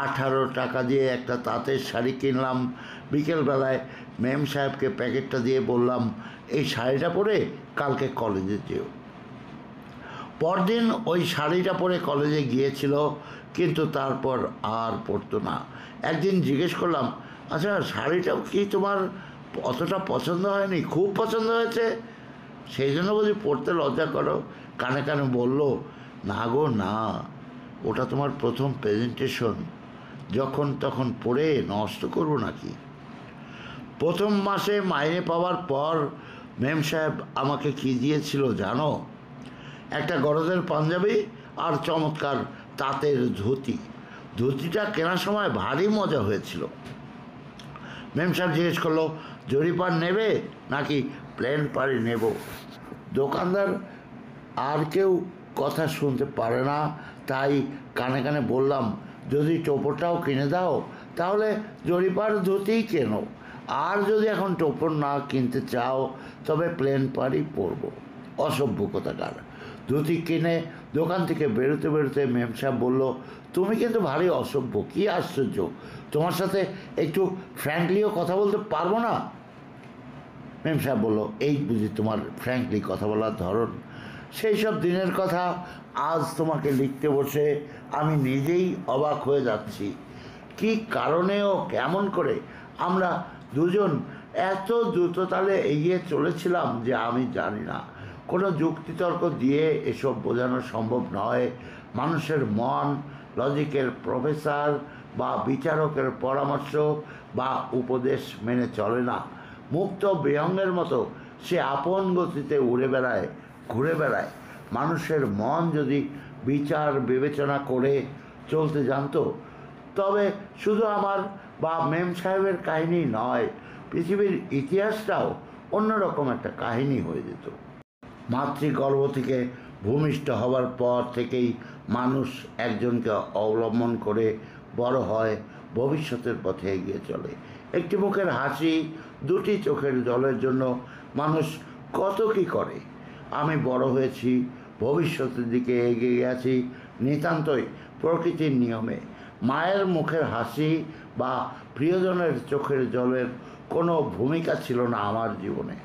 18 টাকা দিয়ে একটা তাঁতের শাড়ি কিনলাম। বিকেলবেলায় মেম সাহেবকে প্যাকেটটা দিয়ে বললাম, এই শাড়িটা পরে কালকে কলেজে যেও। পরদিন ওই শাড়িটা পরে কলেজে গিয়েছিল, কিন্তু তারপর আর পরতো না। একদিন জিজ্ঞেস করলাম, আচ্ছা শাড়িটাও কি তোমার অতটা পছন্দ হয়নি? খুব পছন্দ হয়েছে, সেই জন্য বুঝি পরতে লজ্জা করো? কানে কানে বলল, না গো না, ওটা তোমার প্রথম প্রেজেন্টেশন, যখন তখন পরে নষ্ট করবো নাকি? প্রথম মাসে মাইনে পাওয়ার পর মেম সাহেব আমাকে কি দিয়েছিল জানো? একটা গরজের পাঞ্জাবি আর চমৎকার তাঁতের ধুতি। ধুতিটা কেনার সময় ভারী মজা হয়েছিল। মেম সাহেব জিজ্ঞেস করলো, জরিপার নেবে নাকি প্লেন পাড়ি নেব? দোকানদার আর কেউ কথা শুনতে পারে না, তাই কানে কানে বললাম, যদি টোপরটাও কিনে দাও তাহলে জরিপার ধুতিই কেনো, আর যদি এখন টোপর না কিনতে চাও তবে প্লেন পাড়ি পরবো। অসভ্য কোথাকার। ধুতি কিনে দোকান থেকে বেরোতে বেরোতে মেম সাহেব বলল, তুমি কিন্তু ভারী অসভ্য, কী আশ্চর্য, তোমার সাথে একটু ফ্র্যাঙ্কলিও কথা বলতে পারবো না? মেম সাহেব বললো, এই বুঝি তোমার ফ্র্যাঙ্কলি কথা বলার ধরন? সেই সব দিনের কথা আজ তোমাকে লিখতে বসে আমি নিজেই অবাক হয়ে যাচ্ছি। কি কারণেও কেমন করে আমরা দুজন এত দ্রুততালে এগিয়ে চলেছিলাম যে আমি জানি না। কোনো যুক্তিতর্ক দিয়ে এসব বোঝানো সম্ভব নয়। মানুষের মন লজিকের প্রফেসর বা বিচারকের পরামর্শ বা উপদেশ মেনে চলে না। মুক্ত বিহঙ্গের মতো সে আপন গতিতে উড়ে বেড়ায়, ঘুরে বেড়ায়। মানুষের মন যদি বিচার বিবেচনা করে চলতে জানতো, তবে শুধু আমার বা মেম সাহেবের কাহিনী নয়, পৃথিবীর ইতিহাসটাও অন্যরকম একটা কাহিনী হয়ে যেত। মাতৃগর্ভ থেকে ভূমিষ্ঠ হওয়ার পর থেকেই মানুষ একজনকে অবলম্বন করে বড় হয়, ভবিষ্যতের পথে এগিয়ে চলে। একটি মুখের হাসি, দুটি চোখের জলের জন্য মানুষ কত কী করে। আমি বড় হয়েছি, ভবিষ্যতের দিকে এগিয়ে গেছি নিতান্তই প্রকৃতির নিয়মে। মায়ের মুখের হাসি বা প্রিয়জনের চোখের জলের কোনো ভূমিকা ছিল না আমার জীবনে।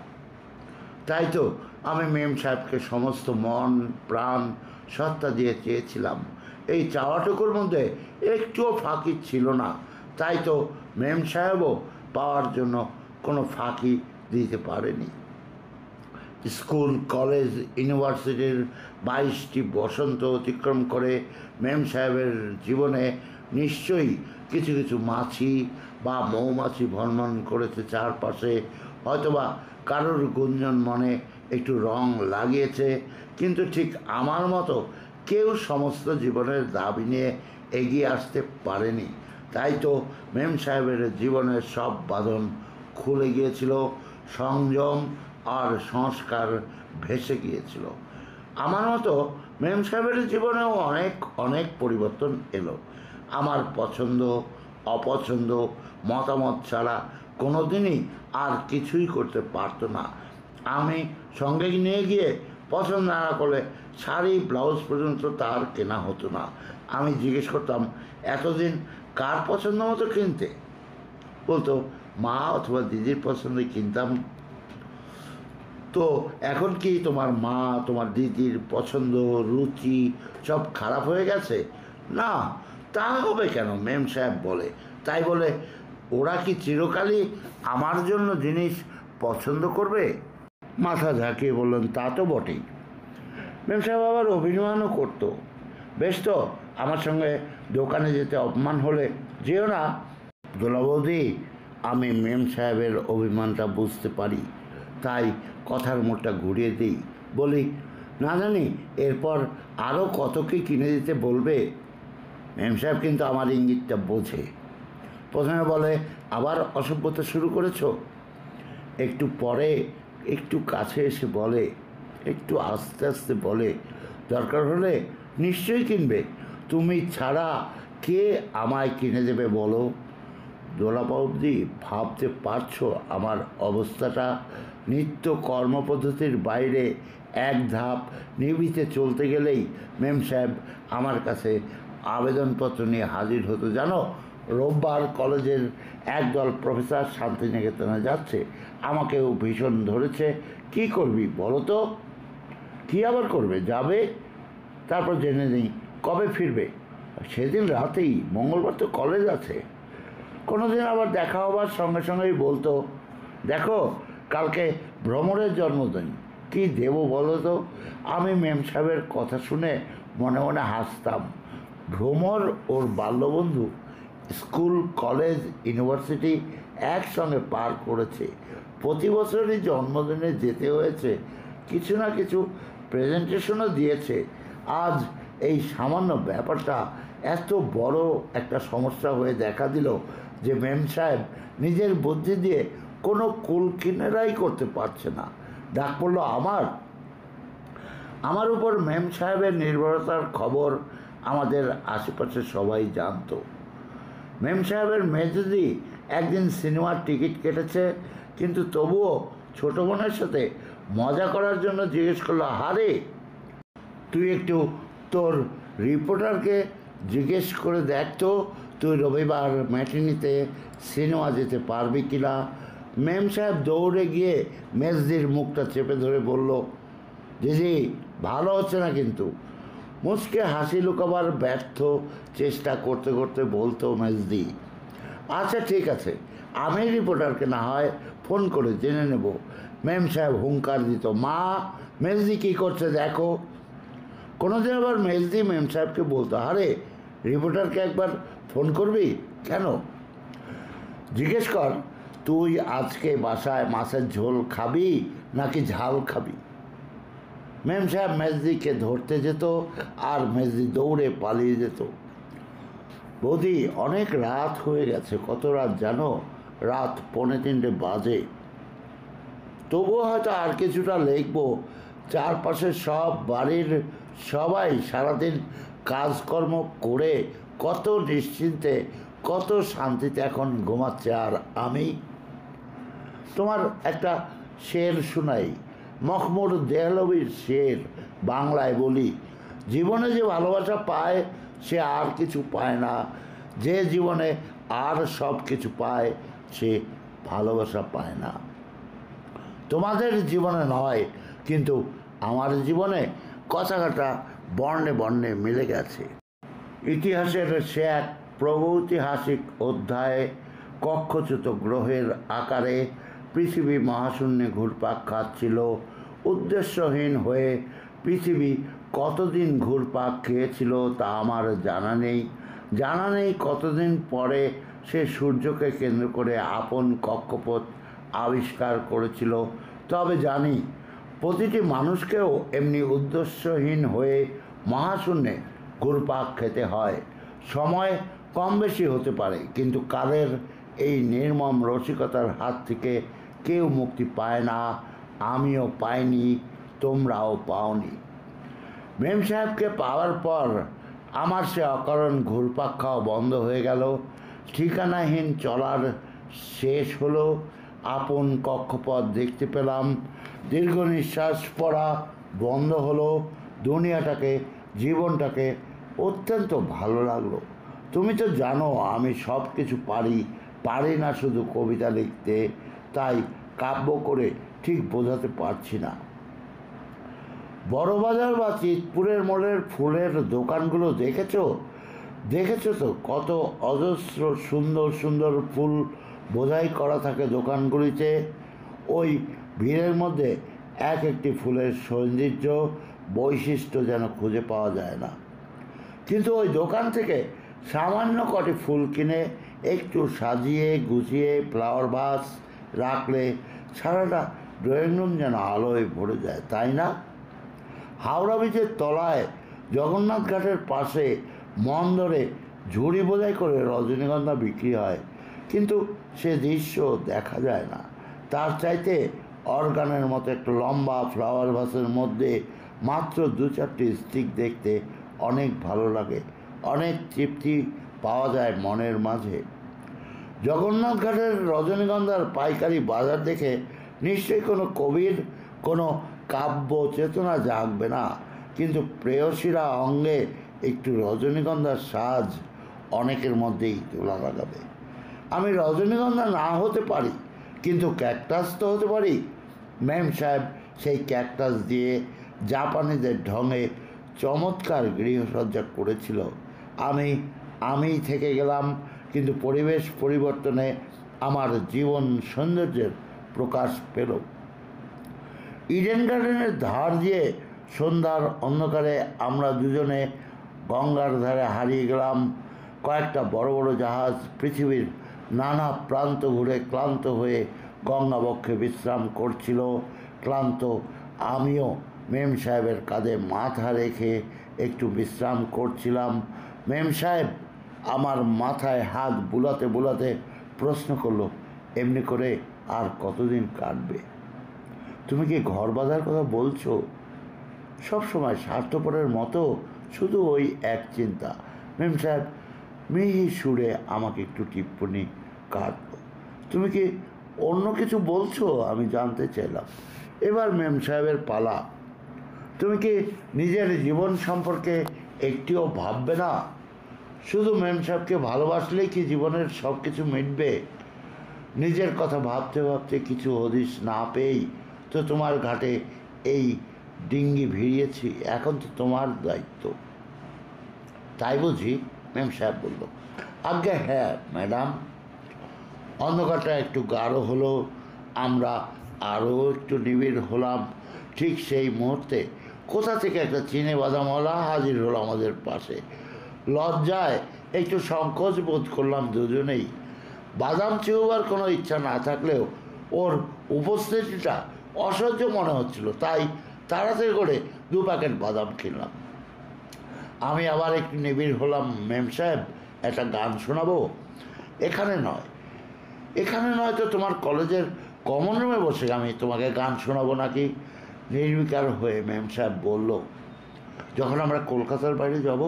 তাই তো আমি মেম সাহেবকে সমস্ত মন প্রাণ সত্তা দিয়ে চেয়েছিলাম। এই চাওয়াটুকুর মধ্যে একটুও ফাঁকি ছিল না। তাই তো মেম সাহেবও পাওয়ার জন্য কোনো ফাঁকি দিতে পারেনি। স্কুল, কলেজ, ইউনিভার্সিটির 22টি বসন্ত অতিক্রম করে মেম সাহেবের জীবনে নিশ্চয়ই কিছু কিছু মাছি বা মৌমাছি ভ্রমণ করেছে চারপাশে। হয়তোবা কারোর গুঞ্জন মনে একটু রং লাগিয়েছে, কিন্তু ঠিক আমার মতো কেউ সমস্ত জীবনের দাবি নিয়ে এগিয়ে আসতে পারেনি। তাই তো মেম সাহেবের জীবনের সব বাঁধন খুলে গিয়েছিল, সংযম আর সংস্কার ভেসে গিয়েছিল। আমার মতো মেম সাহেবের জীবনেও অনেক অনেক পরিবর্তন এলো। আমার পছন্দ অপছন্দ মতামত ছাড়া কোনোদিনই আর কিছুই করতে পারতো না। আমি সঙ্গে নিয়ে গিয়ে পছন্দ না করলে শাড়ি ব্লাউজ পর্যন্ত তার কেনা হতো না। আমি জিজ্ঞেস করতাম, এতদিন কার পছন্দ মতো কিনতে? বলতো, মা অথবা দিদির পছন্দে কিনতাম। তো এখন কি তোমার মা তোমার দিদির পছন্দ রুচি সব খারাপ হয়ে গেছে? না, তা হবে কেন? মেম সাহেব বলে। তাই বলে ওরা কি চিরকালই আমার জন্য জিনিস পছন্দ করবে? মাথা ঝাঁকিয়ে বললেন, তা তো বটেই। মেম সাহেব আবার অভিমানও করতো, বেশ তো, আমার সঙ্গে দোকানে যেতে অপমান হলে যেও না। দোলা বৌদি, আমি মেম সাহেবের অভিমানটা বুঝতে পারি, তাই কথার মোড়টা ঘুরিয়ে দিই, বলি, না জানি এরপর আরও কত কি কিনে দিতে বলবে। মেম সাহেব কিন্তু আমার ইঙ্গিতটা বোঝে। প্রথমে বলে, আবার অসভ্যতা শুরু করেছ। একটু পরে একটু কাছে এসে বলে, একটু আস্তে আস্তে বলে, দরকার হলে নিশ্চয়ই কিনবে, তুমি ছাড়া কে আমায় কিনে দেবে বলো? দোলাবৌদি, ভাবতে পারছো আমার অবস্থাটা? নিত্য কর্মপদ্ধতির বাইরে এক ধাপ নিভিতে চলতে গেলেই মেম সাহেব আমার কাছে আবেদনপত্র নিয়ে হাজির হতো। জানো, রোববার কলেজের একদল প্রফেসর শান্তিনিকেতনে যাচ্ছে, আমাকেও ভীষণ ধরেছে। কি করবি বলো তো? কী আবার করবে? যাবে, তারপর জেনে নিই কবে ফিরবে। সেদিন রাতেই, মঙ্গলবার তো কলেজ আছে। কোনোদিন আবার দেখা হবার সঙ্গে সঙ্গেই বলতো, দেখো কালকে ভ্রমরের জন্মদিন, কি দেবো বলো তো? আমি মেম সাহেবের কথা শুনে মনে মনে হাসতাম। ভ্রমর ওর বাল্যবন্ধু, স্কুল কলেজ ইউনিভার্সিটি একসঙ্গে পার করেছে, প্রতি বছরই জন্মদিনে যেতে হয়েছে, কিছু না কিছু প্রেজেন্টেশনও দিয়েছে। আজ এই সামান্য ব্যাপারটা এত বড় একটা সমস্যা হয়ে দেখা দিল যে মেম সাহেব নিজের বুদ্ধি দিয়ে কোনো কুল কিনারাই করতে পারছে না। ডাক পড়ল আমার উপর। মেম সাহেবের নির্ভরতার খবর আমাদের আশেপাশে সবাই জানতো। মেম সাহেবের মেজদি একদিন সিনেমার টিকিট কেটেছে, কিন্তু তবুও ছোটো বোনের সাথে মজা করার জন্য জিজ্ঞেস করলো, হারে তুই একটু তোর রিপোর্টারকে জিজ্ঞেস করে দেখ তো, তুই রবিবার ম্যাটিনিতে সিনেমা যেতে পারবি কি না? মেম সাহেব দৌড়ে গিয়ে মেজদির মুখটা চেপে ধরে বলল, দিদি ভালো হচ্ছে না কিন্তু। মুচকে হাসি লুকাবার ব্যর্থ চেষ্টা করতে করতে বলতো মেজদি, আচ্ছা ঠিক আছে, আমি রিপোর্টারকে না হয় ফোন করে জেনে নেব। মেম সাহেব হুঙ্কার দিত, মা মেজদি কী করছে দেখো। কোনোদিন আবার মেজদি মেম সাহেবকে বলতো, আরে রিপোর্টারকে একবার ফোন করবি? কেন? জিজ্ঞেস কর, তুই আজকে বাসায় মাছের ঝোল খাবি নাকি ঝাল খাবি? মেম সাহেব মেজদিকে ধরতে যেত আর মেজদি দৌড়ে পালিয়ে যেত। বৌদি, অনেক রাত হয়ে গেছে। কত রাত জানো? রাত 2:45 বাজে। তবুও হয়তো আর কিছুটা লিখবো। চারপাশে সব বাড়ির সবাই সারাদিন কাজকর্ম করে কত নিশ্চিন্তে কত শান্তিতে এখন ঘুমাচ্ছে, আর আমি। তোমার একটা শের শোনাই, মখমুর দেহলভির শের। বাংলায় বলি, জীবনে যে ভালোবাসা পায় সে আর কিছু পায় না, যে জীবনে আর সব কিছু পায় সে ভালোবাসা পায় না। তোমাদের জীবনে নয়, কিন্তু আমার জীবনে কথাটা বর্ণে বর্ণে মিলে গেছে। ইতিহাসের সে এক প্রাগৈতিহাসিক অধ্যায়ে কক্ষচ্যুত গ্রহের আকারে পৃথিবী মহাশূন্যে ঘুরপাক খাচ্ছিল উদ্দেশ্যহীন হয়ে। পৃথিবী কতদিন ঘুরপাক খেয়েছিল তা আমার জানা নেই কতদিন পরে সে সূর্যকে কেন্দ্র করে আপন কক্ষপথ আবিষ্কার করেছিল। তবে জানি প্রতিটি মানুষকেও এমনি উদ্দেশ্যহীন হয়ে মহাশূন্যে ঘুরপাক খেতে হয়। সময় কম বেশি হতে পারে, কিন্তু কালের এই নির্মম রসিকতার হাত থেকে কেউ মুক্তি পায় না। আমিও পাইনি, তোমরাও পাওনি। মেম সাহেবকে পাওয়ার পর আমার সে অকারণ ঘুরপাক খাওয়া বন্ধ হয়ে গেল। ঠিকানাহীন চলার শেষ হলো, আপন কক্ষপথ দেখতে পেলাম, দীর্ঘ নিঃশ্বাস পড়া বন্ধ হলো, দুনিয়াটাকে, জীবনটাকে অত্যন্ত ভালো লাগলো। তুমি তো জানো আমি সব কিছু পারি না শুধু কবিতা লিখতে, তাই কাব্য করে ঠিক বোঝাতে পারছি না। বড়বাজার বা চিতপুরের মোড়ের ফুলের দোকানগুলো দেখেছো তো কত অজস্র সুন্দর সুন্দর ফুল বোঝাই করা থাকে দোকানগুলিতে। ওই ভিড়ের মধ্যে এক একটি ফুলের সৌন্দর্য, বৈশিষ্ট্য যেন খুঁজে পাওয়া যায় না। কিন্তু ওই দোকান থেকে সামান্য কটি ফুল কিনে একটু সাজিয়ে গুছিয়ে ফ্লাওয়ার ভাস রাখলে সারাটা ড্রয়িং রুম যেন আলোয় ভরে যায়, তাই না? হাওড়া ব্রিজের তলায় জগন্নাথ ঘাটের পাশে মন ধরে ঝুড়ি বোঝাই করে রজনীগন্ধা বিক্রি হয়, কিন্তু সে দৃশ্য দেখা যায় না। তার চাইতে অর্গানের মতো একটা লম্বা ফ্লাওয়ার ভাসের মধ্যে মাত্র 2-4টি স্টিক দেখতে অনেক ভালো লাগে, অনেক তৃপ্তি পাওয়া যায় মনের মাঝে। জগন্নাথ ঘাটের রজনীগন্ধার পাইকারি বাজার দেখে নিশ্চয়ই কোনো কবির কোনো কাব্য চেতনা জাগবে না, কিন্তু প্রেয়সীরা অঙ্গে একটু রজনীগন্ধার সাজ অনেকের মধ্যেই তোলা লাগাবে। আমি রজনীগন্ধা না হতে পারি, কিন্তু ক্যাকটাস তো হতে পারি। ম্যাম সাহেব সেই ক্যাকটাস দিয়ে জাপানিদের ঢঙে চমৎকার গৃহসজ্জা করেছিল। আমি থেকে গেলাম, কিন্তু পরিবেশ পরিবর্তনে আমার জীবন সৌন্দর্যের প্রকাশ পেল। ইডেন গার্ডেনের ধার দিয়ে সন্ধ্যার অন্ধকারে আমরা দুজনে গঙ্গার ধারে হারিয়ে গেলাম। কয়েকটা বড় বড় জাহাজ পৃথিবীর নানা প্রান্ত ঘুরে ক্লান্ত হয়ে গঙ্গাবক্ষে বিশ্রাম করছিল। ক্লান্ত আমিও মেম সাহেবের কাঁধে মাথা রেখে একটু বিশ্রাম করছিলাম। মেম সাহেব আমার মাথায় হাত বুলাতে বুলাতে প্রশ্ন করলো, এমনি করে আর কতদিন কাটবে? তুমি কি ঘর বাঁধার কথা বলছো? সবসময় স্বার্থপরের মতো শুধু ওই এক চিন্তা। মেম সাহেব মিহি সুরে আমাকে একটু টিপ্পনি কাটল। তুমি কি অন্য কিছু বলছো? আমি জানতে চাইলাম। এবার মেম সাহেবের পালা। তুমি কি নিজের জীবন সম্পর্কে একটিও ভাববে না? শুধু মেম সাহেবকে ভালোবাসলেই কি জীবনের সব কিছু মিটবে? নিজের কথা ভাবতে ভাবতে কিছু হদিশ না পেয়েই তো তোমার ঘাটে এই ডিঙ্গি ভিড়িয়েছি, এখন তো তোমার দায়িত্ব। তাই বুঝি? মেম সাহেব বলল। আজ্ঞা হ্যাঁ ম্যাডাম। অন্ধকারটা একটু গাঢ় হলো, আমরা আরও একটু নিবিড় হলাম। ঠিক সেই মুহূর্তে কোথা থেকে একটা চিনে বাদামওয়ালা হাজির হলো আমাদের পাশে। লজ্জায় একটু সংকোচ বোধ করলাম দুজনেই। বাদাম চিবোবার কোনো ইচ্ছা না থাকলেও ওর উপস্থিতিটা অসহ্য মনে হচ্ছিল, তাই তাড়াতাড়ি করে 2 প্যাকেট বাদাম কিনলাম। আমি আবার একটু নিবিড় হলাম। মেম সাহেব একটা গান শোনাবো? এখানে নয় তো তোমার কলেজের কমন রুমে বসে আমি তোমাকে গান শোনাবো নাকি? নির্বিকার হয়ে মেম সাহেব বলল, যখন আমরা কলকাতার বাইরে যাব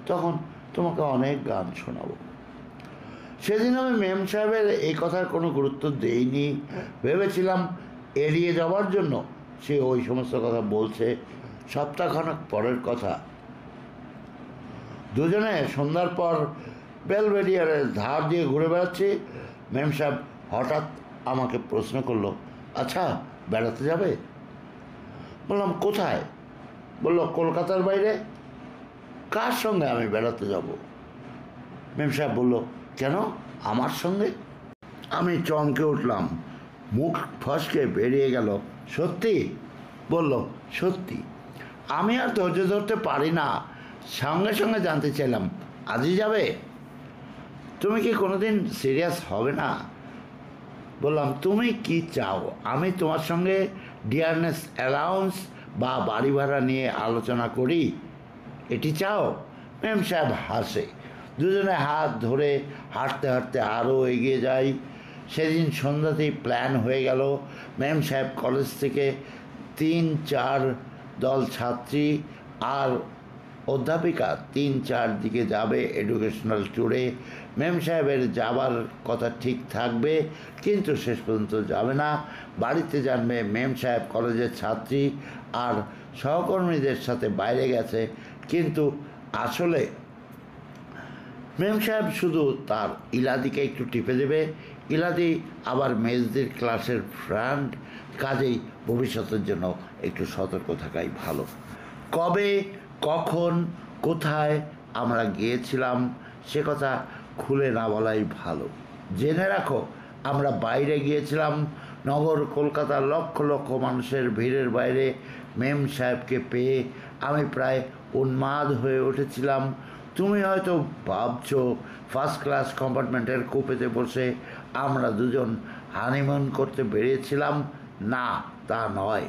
তখন তোমাকে অনেক গান শোনাবো। সেদিন আমি মেম সাহেবের এই কথার কোনো গুরুত্ব দেইনি। ভেবেছিলাম এড়িয়ে যাওয়ার জন্য সে ওই সমস্ত কথা বলছে। সপ্তাহখানেক পরের কথা। দুজনে সন্ধ্যার পর বেলভেডিয়ারের ধার দিয়ে ঘুরে বেড়াচ্ছি। মেম সাহেব হঠাৎ আমাকে প্রশ্ন করলো, আচ্ছা বেড়াতে যাবে? বললাম কোথায়? বলল কলকাতার বাইরে। কার সঙ্গে আমি বেড়াতে যাব? মেম সাহেব বলল, কেন আমার সঙ্গে? আমি চমকে উঠলাম, মুখ ফসকে বেরিয়ে গেল, সত্যি? বলল সত্যি। আমি আর ধৈর্য ধরতে পারি না, সঙ্গে সঙ্গে জানতে চাইলাম, আজই যাবে? তুমি কি কোনোদিন সিরিয়াস হবে না? বললাম, তুমি কি চাও আমি তোমার সঙ্গে ডিয়ারনেস অ্যালাউন্স বা বাড়ি ভাড়া নিয়ে আলোচনা করি? এটি চাও? মেম সাহেব হাসে। দুজনে হাত ধরে হাঁটতে হাঁটতে আরও এগিয়ে যাই। সেদিন সন্ধ্যাতেই প্ল্যান হয়ে গেল। মেম সাহেব কলেজ থেকে 3-4 দল ছাত্রী আর অধ্যাপিকা 3-4 দিকে যাবে এডুকেশনাল ট্যুরে। মেম সাহেবের যাবার কথা ঠিক থাকবে, কিন্তু শেষ পর্যন্ত যাবে না। বাড়িতে জানবে মেম সাহেব কলেজের ছাত্রী আর সহকর্মীদের সাথে বাইরে গেছে, কিন্তু আসলে মেম সাহেব শুধু তার ইলাদিকে একটু টিপে দেবে। ইলাদি আবার মেজদির ক্লাসের ফ্রেন্ড, কাজেই ভবিষ্যতের জন্য একটু সতর্ক থাকাই ভালো। কবে, কখন, কোথায় আমরা গিয়েছিলাম সে কথা খুলে না বলাই ভালো। জেনে রাখো, আমরা বাইরে গিয়েছিলাম, নগর কলকাতার লক্ষ লক্ষ মানুষের ভিড়ের বাইরে। মেম সাহেবকে পেয়ে আমি প্রায় উন্মাদ হয়ে উঠেছিলাম। তুমি হয়তো ভাবছো ফার্স্ট ক্লাস কম্পার্টমেন্টের কুপেতে বসে আমরা দুজন হানিমুন করতে বেরিয়েছিলাম। না, তা নয়।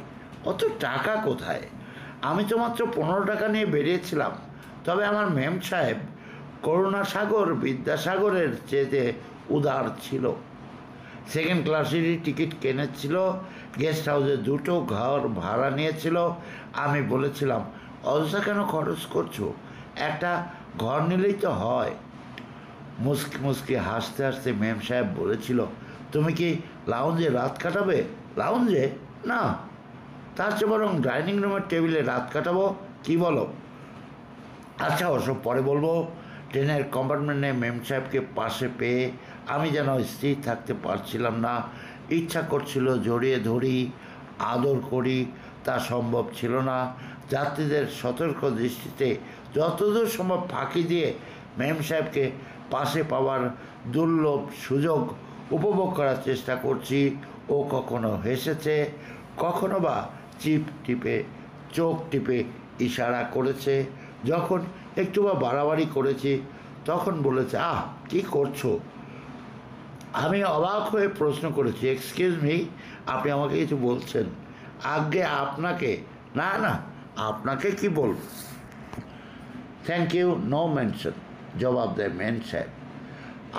অত টাকা কোথায়? আমি তো মাত্র 15 টাকা নিয়ে বেরিয়েছিলাম। তবে আমার মেম সাহেব করুণাসাগর বিদ্যাসাগরের চেয়ে উদার ছিল। সেকেন্ড ক্লাসেরই টিকিট কিনেছিল, গেস্ট হাউসে 2টো ঘর ভাড়া নিয়েছিল। আমি বলেছিলাম, অযথা কেন খরচ করছো, একটা ঘর নিলেই তো হয়। মুসকি মুসকি হাসতে হাসতে মেম সাহেব বলেছিল, তুমি কি লাউঞ্জে রাত কাটাবে? লাউঞ্জে না, তার চেয়ে বরং ডাইনিং রুমের টেবিলে রাত কাটাবো, কি বলো? আচ্ছা, ওসব পরে বলবো। ট্রেনের কম্পার্টমেন্টে মেম সাহেবকে পাশে পেয়ে আমি যেন স্থির থাকতে পারছিলাম না। ইচ্ছা করছিল জড়িয়ে ধরি, আদর করি, তা সম্ভব ছিল না। যাত্রীদের সতর্ক দৃষ্টিতে যতদূর সম্ভব ফাঁকি দিয়ে মেম সাহেবকে পাশে পাওয়ার দুর্লভ সুযোগ উপভোগ করার চেষ্টা করছি। ও কখনো হেসেছে, কখনো বা চোখ টিপে ইশারা করেছে। যখন একটু বা বাড়াবাড়ি করেছি তখন বলেছে, আহ, কি করছো? আমি অবাক হয়ে প্রশ্ন করেছি, এক্সকিউজ মি, আপনি আমাকে কিছু বলছেন? আগে আপনাকে। না না, আপনাকে কি বলব? থ্যাংক ইউ, নো মেনশন, জবাব দেয় মেম সাহেব।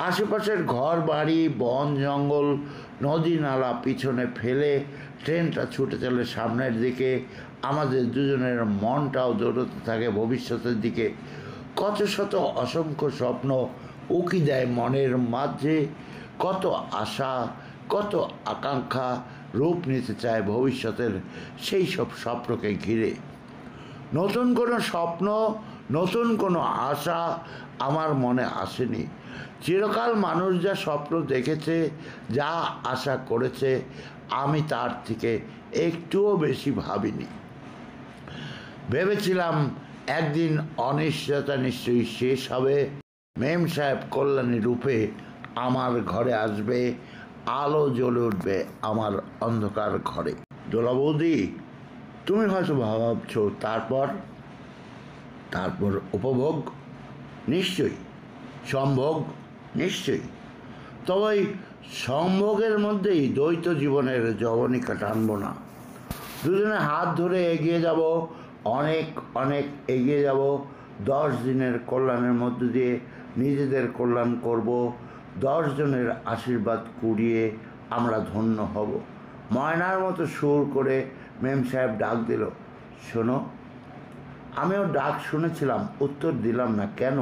আশেপাশের ঘর বাড়ি, বন জঙ্গল, নদী নালা পিছনে ফেলে ট্রেনটা ছুটে চলে সামনের দিকে। আমাদের দুজনের মনটাও দৌড়তে থাকে ভবিষ্যতের দিকে। কত শত অসংখ্য স্বপ্ন উকি দেয় মনের মাঝে, কত আশা, কত আকাঙ্ক্ষা রূপ নিতে চায় ভবিষ্যতের সেই সব স্বপ্নকে ঘিরে। নতুন কোনো স্বপ্ন, নতুন কোনো আশা আমার মনে আসেনি। চিরকাল মানুষ যা স্বপ্ন দেখেছে, যা আশা করেছে, আমি তার থেকে একটুও বেশি ভাবিনি। ভেবেছিলাম একদিন অনিশ্চয়তা নিশ্চয়ই শেষ হবে। মেম সাহেব কল্যাণী রূপে আমার ঘরে আসবে, আলো জ্বলে উঠবে আমার অন্ধকার ঘরে। দোলা বৌদি, তুমি হয়তো ভাবছো তারপর উপভোগ, নিশ্চয়ই, সম্ভোগ, নিশ্চয়ই। তবে ওই সম্ভোগের মধ্যেই দ্বৈত জীবনের যবনিকা টানবো না। দুজনে হাত ধরে এগিয়ে যাব, অনেক অনেক এগিয়ে যাব। 10 দিনের কল্যাণের মধ্য দিয়ে নিজেদের কল্যাণ করব। 10 জনের আশীর্বাদ কুড়িয়ে আমরা ধন্য হব। ময়নার মতো সুর করে মেম সাহেব ডাক দিল, শোনো। আমিও ডাক শুনেছিলাম, উত্তর দিলাম না। কেন?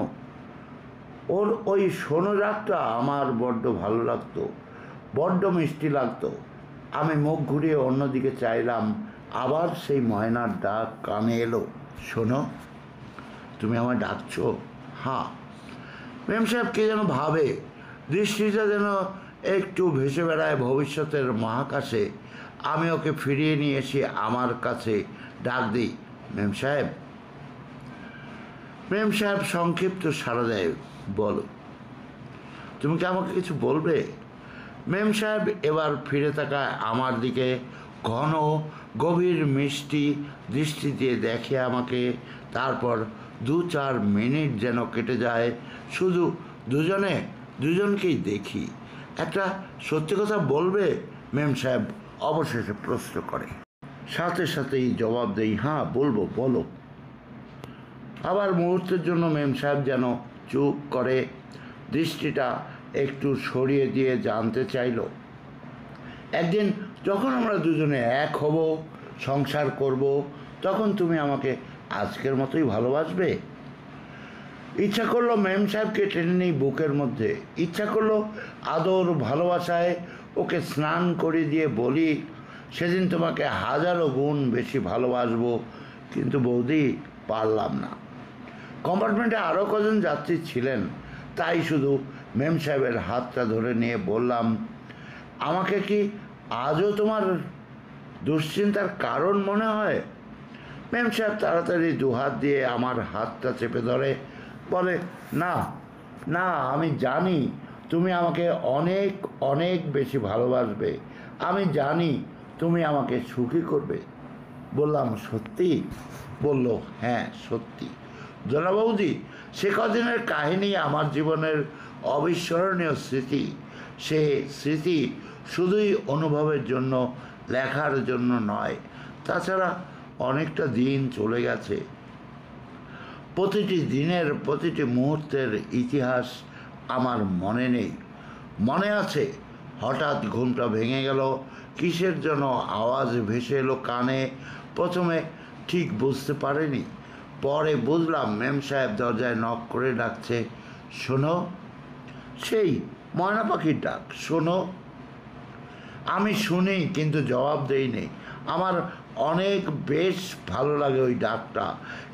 ওর ওই শোনো ডাকটা আমার বড্ড ভালো লাগতো, বড্ড মিষ্টি লাগতো। আমি মুখ ঘুরিয়ে অন্যদিকে চাইলাম, আবার সেই ময়নার ডাক কানে এলো, শোনো। তুমি আমায় ডাকছো? হ্যাঁ। মেম সাহেব কে যেন ভাবে, দৃষ্টিটা যেন একটু ভেসে বেড়ায় ভবিষ্যতের মহাকাশে। আমি ওকে ফিরিয়ে নিয়ে এসে আমার কাছে ডাক দিই, মেম সাহেব। মেম সাহেব সংক্ষিপ্ত সাড়া দেয়, বলো। তুমি কি আমাকে কিছু বলবে? মেম সাহেব এবার ফিরে তাকায় আমার দিকে, ঘন গভীর মিষ্টি দৃষ্টি দিয়ে দেখে আমাকে। তারপর 2-4 মিনিট যেন কেটে যায়, শুধু দুজনকেই দেখি। একটা সত্যি কথা বলবে? মেম সাহেব অবশেষে প্রশ্ন করে। সাথে সাথেই জবাব দেই, হ্যাঁ বলবো, বলো। আবার মুহূর্তের জন্য মেম সাহেব যেন চুপ করে, দৃষ্টিটা একটু সরিয়ে দিয়ে জানতে চাইল, একদিন যখন আমরা দুজনে এক হব, সংসার করব, তখন তুমি আমাকে আজকের মতোই ভালোবাসবে? ইচ্ছা করলো মেম সাহেবকে টেনে নিই বুকের মধ্যে, ইচ্ছা করলো আদর ভালোবাসায় ওকে স্নান করে দিয়ে বলি, সেদিন তোমাকে হাজারো গুণ বেশি ভালোবাসবো, কিন্তু বৌদি পারলাম না। কম্পার্টমেন্টে আরও কজন যাত্রী ছিলেন, তাই শুধু মেম সাহেবের হাতটা ধরে নিয়ে বললাম, আমাকে কি আজও তোমার দুশ্চিন্তার কারণ মনে হয়? মেম সাহেব তাড়াতাড়ি দুহাত দিয়ে আমার হাতটা চেপে ধরে বলে, না না, আমি জানি তুমি আমাকে অনেক অনেক বেশি ভালোবাসবে, আমি জানি তুমি আমাকে সুখী করবে। বললাম, সত্যি? বলল, হ্যাঁ সত্যি। জনাবৌদি, সে কদিনের কাহিনী আমার জীবনের অবিস্মরণীয় স্মৃতি। সে স্মৃতি শুধুই অনুভবের জন্য, লেখার জন্য নয়। তাছাড়া অনেকটা দিন চলে গেছে, প্রতিটি দিনের প্রতিটি মুহূর্তের ইতিহাস আমার মনে নেই। মনে আছে, হঠাৎ ঘুমটা ভেঙে গেল, কিসের যেন আওয়াজ ভেসে এলো কানে। প্রথমে ঠিক বুঝতে পারিনি, পরে বুঝলাম মেম সাহেব দরজায় নক করে ডাকছে, শোনো। সেই ময়না পাখির ডাক, শোনো। আমি শুনি কিন্তু জবাব দেইনি। আমার অনেক বেশ ভালো লাগে ওই ডাকটা,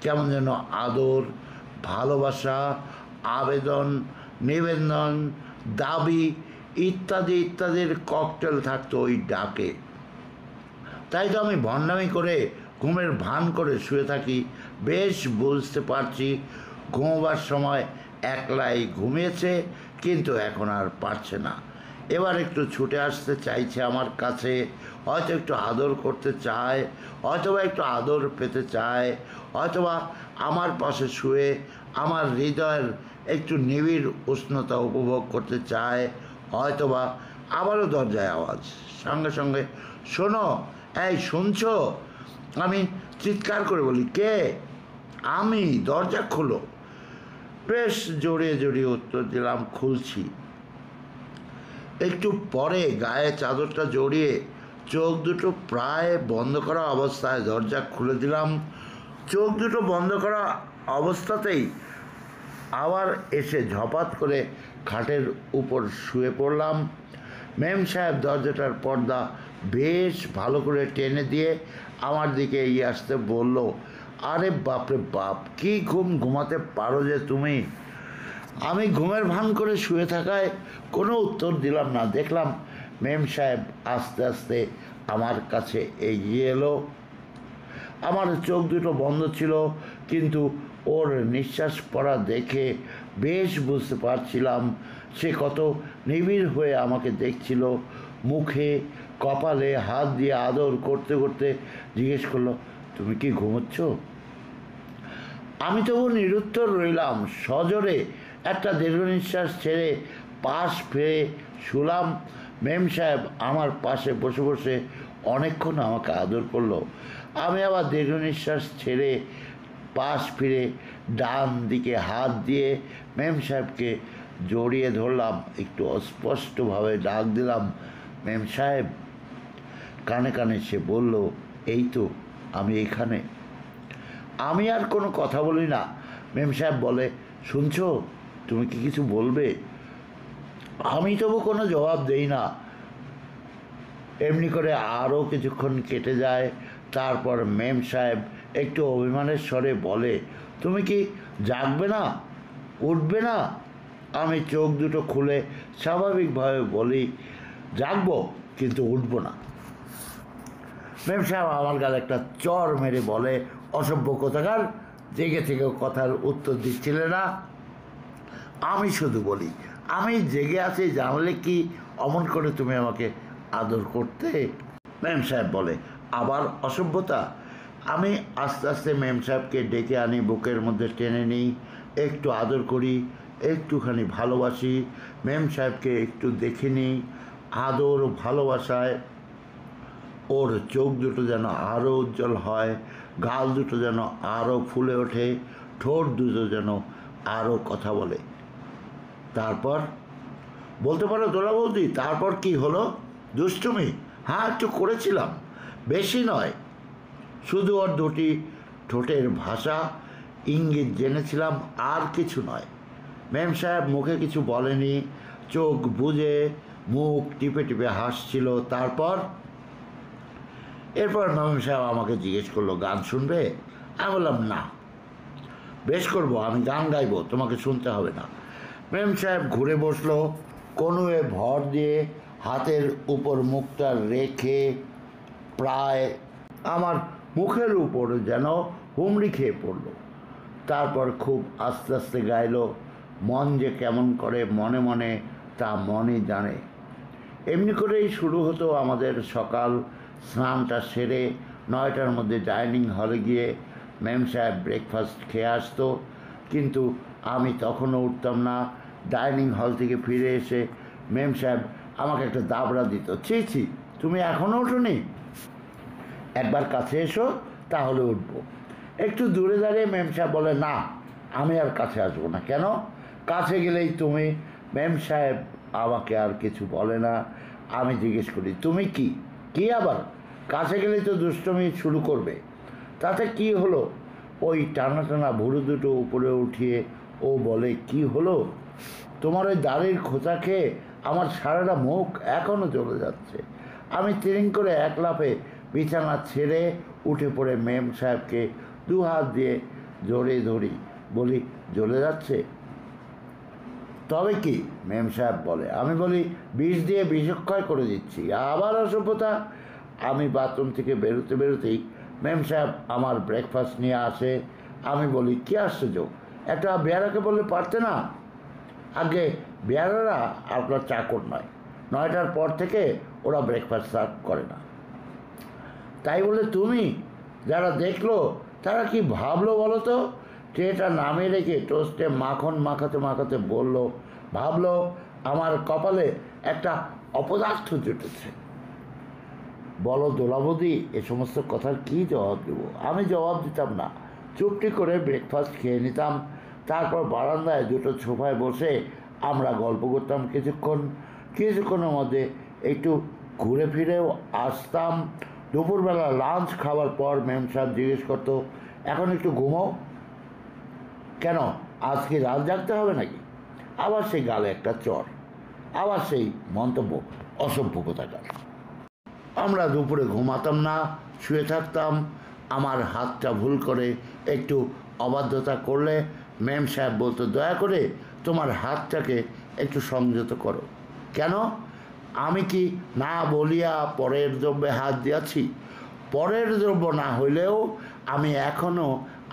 কেমন যেন আদর, ভালোবাসা, আবেদন, নিবেদন, দাবি ইত্যাদি ইত্যাদির ককটেল থাকতো ওই ডাকে। তাই তো আমি ভণ্ডামি করে ঘুমের ভান করে শুয়ে থাকি। বেশ বুঝতে পারছি ঘুমোবার সময় একলাই ঘুমিয়েছে, কিন্তু এখন আর পারছে না। এবার একটু ছুটে আসতে চাইছে আমার কাছে, হয়তো একটু আদর করতে চায়, হয়তোবা একটু আদর পেতে চায়, হয়তোবা আমার পাশে শুয়ে আমার হৃদয়ের একটু নিবিড় উষ্ণতা উপভোগ করতে চায়, হয়তোবা আবারও দরজায় আওয়াজ, সঙ্গে সঙ্গে, শোনো, এই শুনছো? আমি চিৎকার করে বলি, কে? আমি, দরজা খোলো। বেশ জড়িয়ে জড়িয়ে উত্তর দিলাম, খুলছি। একটু পরে গায়ে চাদরটা জড়িয়ে চোখ দুটো প্রায় বন্ধ করা অবস্থায় দরজা খুলে দিলাম। চোখ দুটো বন্ধ করা অবস্থাতেই আবার এসে ঝপাত করে খাটের উপর শুয়ে পড়লাম। মেম সাহেব দরজাটার পর্দা বেশ ভালো করে টেনে দিয়ে আমার দিকে এগিয়ে আসতে বলল, আরে বাপরে বাপ, কী ঘুমাতে পারো যে তুমি। আমি ঘুমের ভান করে শুয়ে থাকায় কোনো উত্তর দিলাম না। দেখলাম মেম সাহেব আস্তে আস্তে আমার কাছে এগিয়ে এলো। আমার চোখ দুটো বন্ধ ছিল, কিন্তু ওর নিঃশ্বাস পড়া দেখে বেশ বুঝতে পারছিলাম সে কত নিবিড় হয়ে আমাকে দেখছিল। মুখে কপালে হাত দিয়ে আদর করতে করতে জিজ্ঞেস করলো, তুমি কি ঘুমোচ্ছ? আমি তবু নিরুত্তর রইলাম। সজোরে একটা দীর্ঘ নিঃশ্বাস ছেড়ে পাশ ফিরে শুলাম। মেম সাহেব আমার পাশে বসে বসে অনেকক্ষণ আমাকে আদর করলো। আমি আবার দীর্ঘ নিঃশ্বাস ছেড়ে পাশ ফিরে ডান দিকে হাত দিয়ে মেম সাহেবকে জড়িয়ে ধরলাম। একটু অস্পষ্টভাবে ডাক দিলাম, মেম সাহেব। কানে কানে সে বলল, এই তো আমি এখানে। আমি আর কোনো কথা বলি না। মেম সাহেব বলে, শুনছো, তুমি কি কিছু বলবে? আমি তবু কোনো জবাব দেই না। এমনি করে আরও কিছুক্ষণ কেটে যায়। তারপর মেম সাহেব একটু অভিমানের স্বরে বলে, তুমি কি জাগবে না, উঠবে না? আমি চোখ দুটো খুলে স্বাভাবিকভাবে বলি, জাগবো কিন্তু উঠবো না। মেম সাহেব আমার গালে একটা চর মেরে বলে, অসভ্য কোথাকার, জেগে থেকেও কথার উত্তর দিচ্ছিলে না? আমি শুধু বলি, আমি জেগে আছি জানলে কি অমন করে তুমি আমাকে আদর করতে? মেম সাহেব বলে, আবার অসভ্যতা? আমি আস্তে আস্তে মেম সাহেবকে ডেকে আনি, বুকের মধ্যে টেনে নিই, একটু আদর করি, একটুখানি ভালোবাসি। মেম সাহেবকে একটু দেখে নিই। আদর ভালোবাসায় ওর চোখ দুটো যেন আরও উজ্জ্বল হয়, গাল দুটো যেন আরও ফুলে ওঠে, ঠোঁট দুটো যেন আরও কথা বলে। তারপর বলতে পারো দোলা বৌদি, তারপর কি হলো? দুষ্টুমি? হ্যাঁ, একটু করেছিলাম, বেশি নয়। শুধু ওর দুটি ঠোঁটের ভাষা ইঙ্গিত জেনেছিলাম, আর কিছু নয়। মেম সাহেব মুখে কিছু বলেনি, চোখ বুজে মুখ টিপে টিপে হাসছিল। এরপর মেম সাহেব আমাকে জিজ্ঞেস করলো, গান শুনবে? আমি বললাম না। বেশ করবো, আমি গান গাইবো, তোমাকে শুনতে হবে না। মেম সাহেব ঘুরে বসলো, কনুয়ে ভর দিয়ে হাতের উপর মুখটা রেখে প্রায় আমার মুখের উপর যেন হুমড়ি খেয়ে পড়লো। তারপর খুব আস্তে আস্তে গাইলো। মন যে কেমন করে মনে মনে তা মনই জানে। এমনি করেই শুরু হতো আমাদের সকাল। স্নানটা সেরে 9টার মধ্যে ডাইনিং হলে গিয়ে মেম সাহেব ব্রেকফাস্ট খেয়ে আসতো, কিন্তু আমি তখনও উঠতাম না। ডাইনিং হল থেকে ফিরে এসে মেম সাহেব আমাকে একটা দাবড়া দিত, ছি, তুমি এখনও ওঠোনি? একবার কাছে এসো, তাহলে উঠবো। একটু দূরে দাঁড়িয়ে মেম সাহেব বলে, না, আমি আর কাছে আসবো না। কেন? কাছে গেলেই তুমি। মেম সাহেব আমাকে আর কিছু বলে না। আমি জিজ্ঞেস করি, তুমি কি আবার? কাছে গেলেই তো দুষ্টমি শুরু করবে। তাতে কি হলো? ওই টানা টানা ভুরু দুটো উপরে উঠিয়ে ও বলে, কি হলো? তোমার ওই দাড়ির খোঁচা খেয়ে আমার সারাটা মুখ এখনও জ্বলে যাচ্ছে। আমি তিরিং করে এক লাফে বিছানা ছেড়ে উঠে পড়ে মেম সাহেবকে 2 হাত দিয়ে জড়িয়ে ধরি, বলি, জ্বলে যাচ্ছে? তবে কি? মেম সাহেব বলে। আমি বলি, বিষ দিয়ে বিষক্ষয় করে দিচ্ছি। আবার অসভ্যতা। আমি বাথরুম থেকে বেরোতেই মেম সাহেব আমার ব্রেকফাস্ট নিয়ে আসে। আমি বলি, কী আশ্চর্য, একটা বেয়ারাকে বললে পারতে না? আগে বেয়ারারা আপনার চাকর নয়, 9টার পর থেকে ওরা ব্রেকফাস্ট সার্ভ করে না। তাই বলে তুমি? যারা দেখলো তারা কি ভাবলো বলো তো? ট্রেটা নামিয়ে রেখে টোস্টে মাখন মাখাতে বলল, ভাবলো আমার কপালে একটা অপদার্থ জুটেছে। বলো দোলাবদি, এ সমস্ত কথার কী জবাব দেবো? আমি জবাব দিতাম না, চুপটি করে ব্রেকফাস্ট খেয়ে নিতাম। তারপর বারান্দায় দুটো সোফায় বসে আমরা গল্প করতাম কিছুক্ষণের মধ্যে একটু ঘুরে ফিরেও আসতাম। দুপুরবেলা লাঞ্চ খাওয়ার পর মেম সাহেব জিজ্ঞেস করতো, এখন একটু ঘুমো? কেন, আজকে রাত জাগতে হবে নাকি? আবার সেই গালে একটা চড়, আবার সেই মন্তব্য, অসভ্য কোথাকার। আমরা দুপুরে ঘুমাতাম না, শুয়ে থাকতাম। আমার হাতটা ভুল করে একটু অবাধ্যতা করলে মেম সাহেব বলতো, দয়া করে তোমার হাতটাকে একটু সংযত করো। কেন? আমি কি না বলিয়া পরের দ্রব্যে হাত দিয়াছি? পরের দ্রব্য না হইলেও আমি এখনও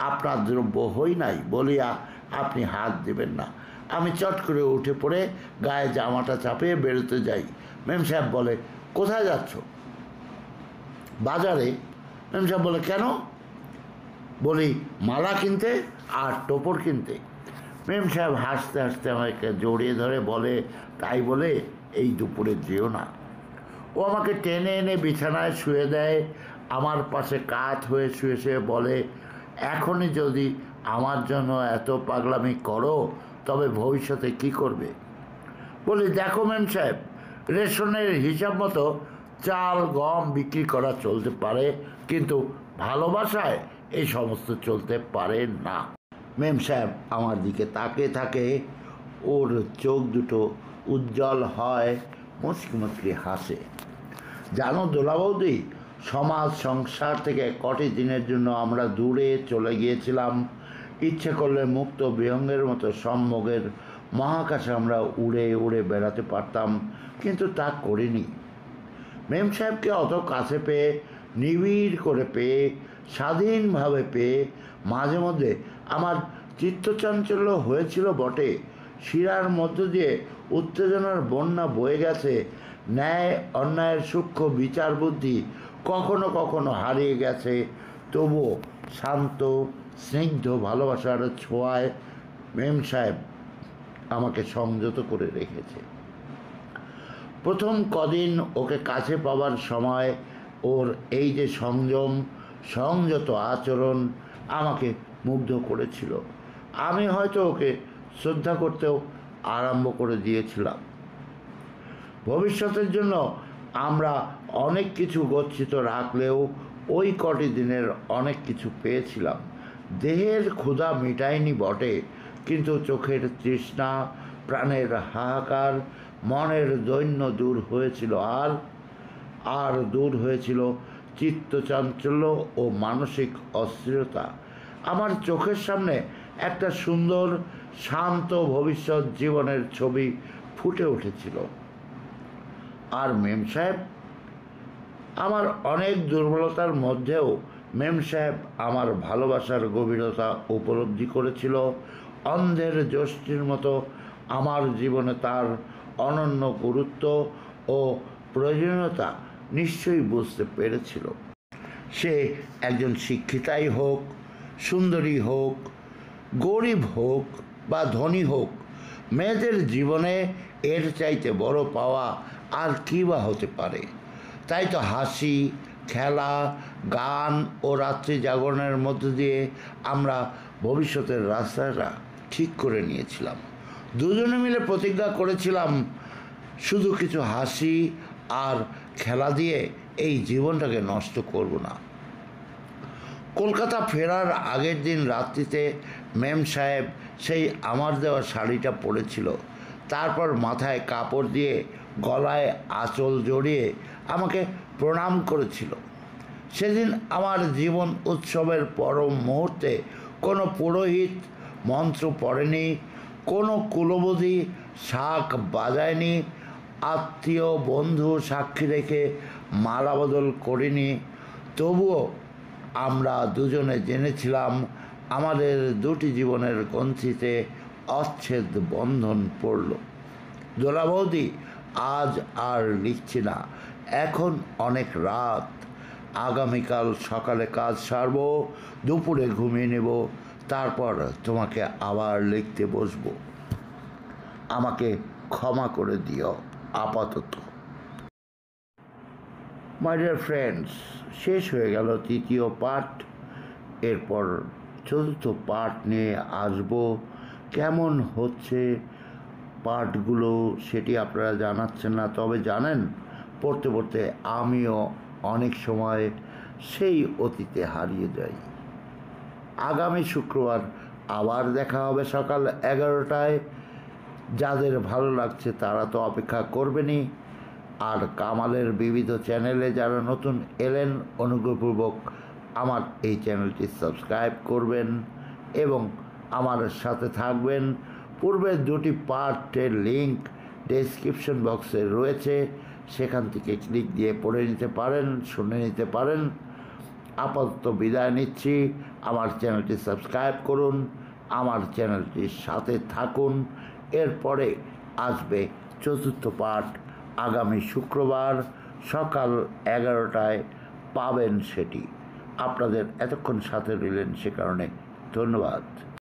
আপনার দ্রব্য হই নাই বলিয়া আপনি হাত দেবেন না। আমি চট করে উঠে পড়ে গায়ে জামাটা চাপিয়ে বেরোতে যাই। মেম সাহেব বলে, কোথায় যাচ্ছ? বাজারে। মেম সাহেব বলে, কেন? বলি, মালা কিনতে আর টোপর কিনতে। মেম সাহেব হাসতে হাসতে আমাকে জড়িয়ে ধরে বলে, তাই বলে এই দুপুরে যেও না। ও আমাকে টেনে এনে বিছানায় শুয়ে দেয়। আমার পাশে কাত হয়ে শুয়ে বলে, এখনই যদি আমার জন্য এত পাগলামি করো তবে ভবিষ্যতে কি করবে? বলি, দেখো মেম সাহেব, রেশনের হিসাব মতো চাল গম বিক্রি করা চলতে পারে, কিন্তু ভালোবাসায় এই সমস্ত চলতে পারে না। মেম সাহেব আমার দিকে তাকিয়ে থাকে, ওর চোখ দুটো উজ্জ্বল হয়, মুচকি হাসে। জানো দোলাবৌদি, সমাজ সংসার থেকে কটি দিনের জন্য আমরা দূরে চলে গিয়েছিলাম। ইচ্ছে করলে মুক্ত বিহঙ্গের মতো সম্ভোগের মহাকাশে আমরা উড়ে বেড়াতে পারতাম, কিন্তু তা করিনি। মেম সাহেবকে অত কাছে পেয়ে, নিবিড় করে পেয়ে, স্বাধীনভাবে পেয়ে মাঝে মধ্যে আমার চিত্তচাঞ্চল্য হয়েছিল বটে। শিরার মধ্য দিয়ে উত্তেজনার বন্যা বয়ে গেছে। ন্যায় অন্যায়ের সূক্ষ্ম বিচার বুদ্ধি কখনো কখনো হারিয়ে গেছে। তবুও শান্ত স্নিগ্ধ ভালোবাসার ছোঁয়ায় মেম সাহেব আমাকে সংযত করে রেখেছে। প্রথম কদিন ওকে কাছে পাওয়ার সময় ওর এই যে সংযত আচরণ আমাকে মুগ্ধ করেছিল। আমি হয়তো ওকে শ্রদ্ধা করতেও আরম্ভ করে দিয়েছিলাম। ভবিষ্যতের জন্য আমরা অনেক কিছু গচ্ছিত রাখলেও ওই কটি দিনের অনেক কিছু পেয়েছিলাম। দেহের ক্ষুধা মিটায়নি বটে, কিন্তু চোখের তৃষ্ণা, প্রাণের হাহাকার, মনের দৈন্য দূর হয়েছিল। আর দূর হয়েছিল চিত্তচাঞ্চল্য ও মানসিক অস্থিরতা। আমার চোখের সামনে একটা সুন্দর শান্ত ভবিষ্যৎ জীবনের ছবি ফুটে উঠেছিল। আর মেম সাহেব, আমার অনেক দুর্বলতার মধ্যেও মেম সাহেব আমার ভালোবাসার গভীরতা উপলব্ধি করেছিল। অন্ধের যষ্টির মতো আমার জীবনে তার অনন্য গুরুত্ব ও প্রয়োজনীয়তা নিশ্চয়ই বুঝতে পেরেছিল। সে একজন শিক্ষিতাই হোক, সুন্দরী হোক, গরিব হোক বা ধনী হোক, মেয়েদের জীবনে এর চাইতে বড় পাওয়া আর কী বা হতে পারে। তাই তো হাসি, খেলা, গান ও রাত্রি জাগরণের মধ্য দিয়ে আমরা ভবিষ্যতের রাস্তাটা ঠিক করে নিয়েছিলাম। দুজনে মিলে প্রতিজ্ঞা করেছিলাম শুধু কিছু হাসি আর খেলা দিয়ে এই জীবনটাকে নষ্ট করব না। কলকাতা ফেরার আগের দিন রাত্রিতে মেম সাহেব সেই আমার দেওয়া শাড়িটা পরেছিল। তারপর মাথায় কাপড় দিয়ে গলায় আঁচল জড়িয়ে আমাকে প্রণাম করেছিল। সেদিন আমার জীবন উৎসবের পরম মুহূর্তে কোনো পুরোহিত মন্ত্র পড়েনি, কোনো কুলবধী শাঁখ বাজায়নি, আত্মীয় বন্ধু সাক্ষী রেখে মালা বদল করিনি। তবুও আমরা দুজনে জেনেছিলাম আমাদের দুটি জীবনের গ্রন্থিতে অচ্ছেদ বন্ধন পড়ল। দোলা বৌদি, আজ আর লিখছি না, এখন অনেক রাত। আগামীকাল সকালে কাজ সারব, দুপুরে ঘুমিয়ে নেব, তারপর তোমাকে আবার লিখতে বসবো। আমাকে ক্ষমা করে দিও আপাতত। মাই ডিয়ার ফ্রেন্ডস, শেষ হয়ে গেল তৃতীয় পার্ট। এরপর চতুর্থ পার্ট নিয়ে আসব। কেমন হচ্ছে পার্টগুলো সেটি আপনারা জানাচ্ছেন না, তবে জানেন পড়তে পড়তে আমিও অনেক সময় সেই অতীতে হারিয়ে যাই। আগামী শুক্রবার আবার দেখা হবে সকাল 11টায়। যাদের ভালো লাগছে তারা তো অপেক্ষা করবেনই। আর কামালের বিবিধ চ্যানেলে যারা নতুন এলেন, অনুগ্রহপূর্বক আমার এই চ্যানেলটি সাবস্ক্রাইব করবেন এবং আমার সাথে থাকবেন। পূর্বের দুটি পার্টের লিঙ্ক ডেসক্রিপশন বক্সে রয়েছে, সেখান থেকে ক্লিক দিয়ে পড়ে নিতে পারেন, শুনে নিতে পারেন। আপাতত বিদায় নিচ্ছি। আমার চ্যানেলটি সাবস্ক্রাইব করুন, আমার চ্যানেলটির সাথে থাকুন। এরপরে আসবে চতুর্থ পার্ট আগামী শুক্রবার সকাল 11টায় পাবেন সেটি। আপনাদের এতক্ষণ সাথে রইলেন সে কারণে ধন্যবাদ।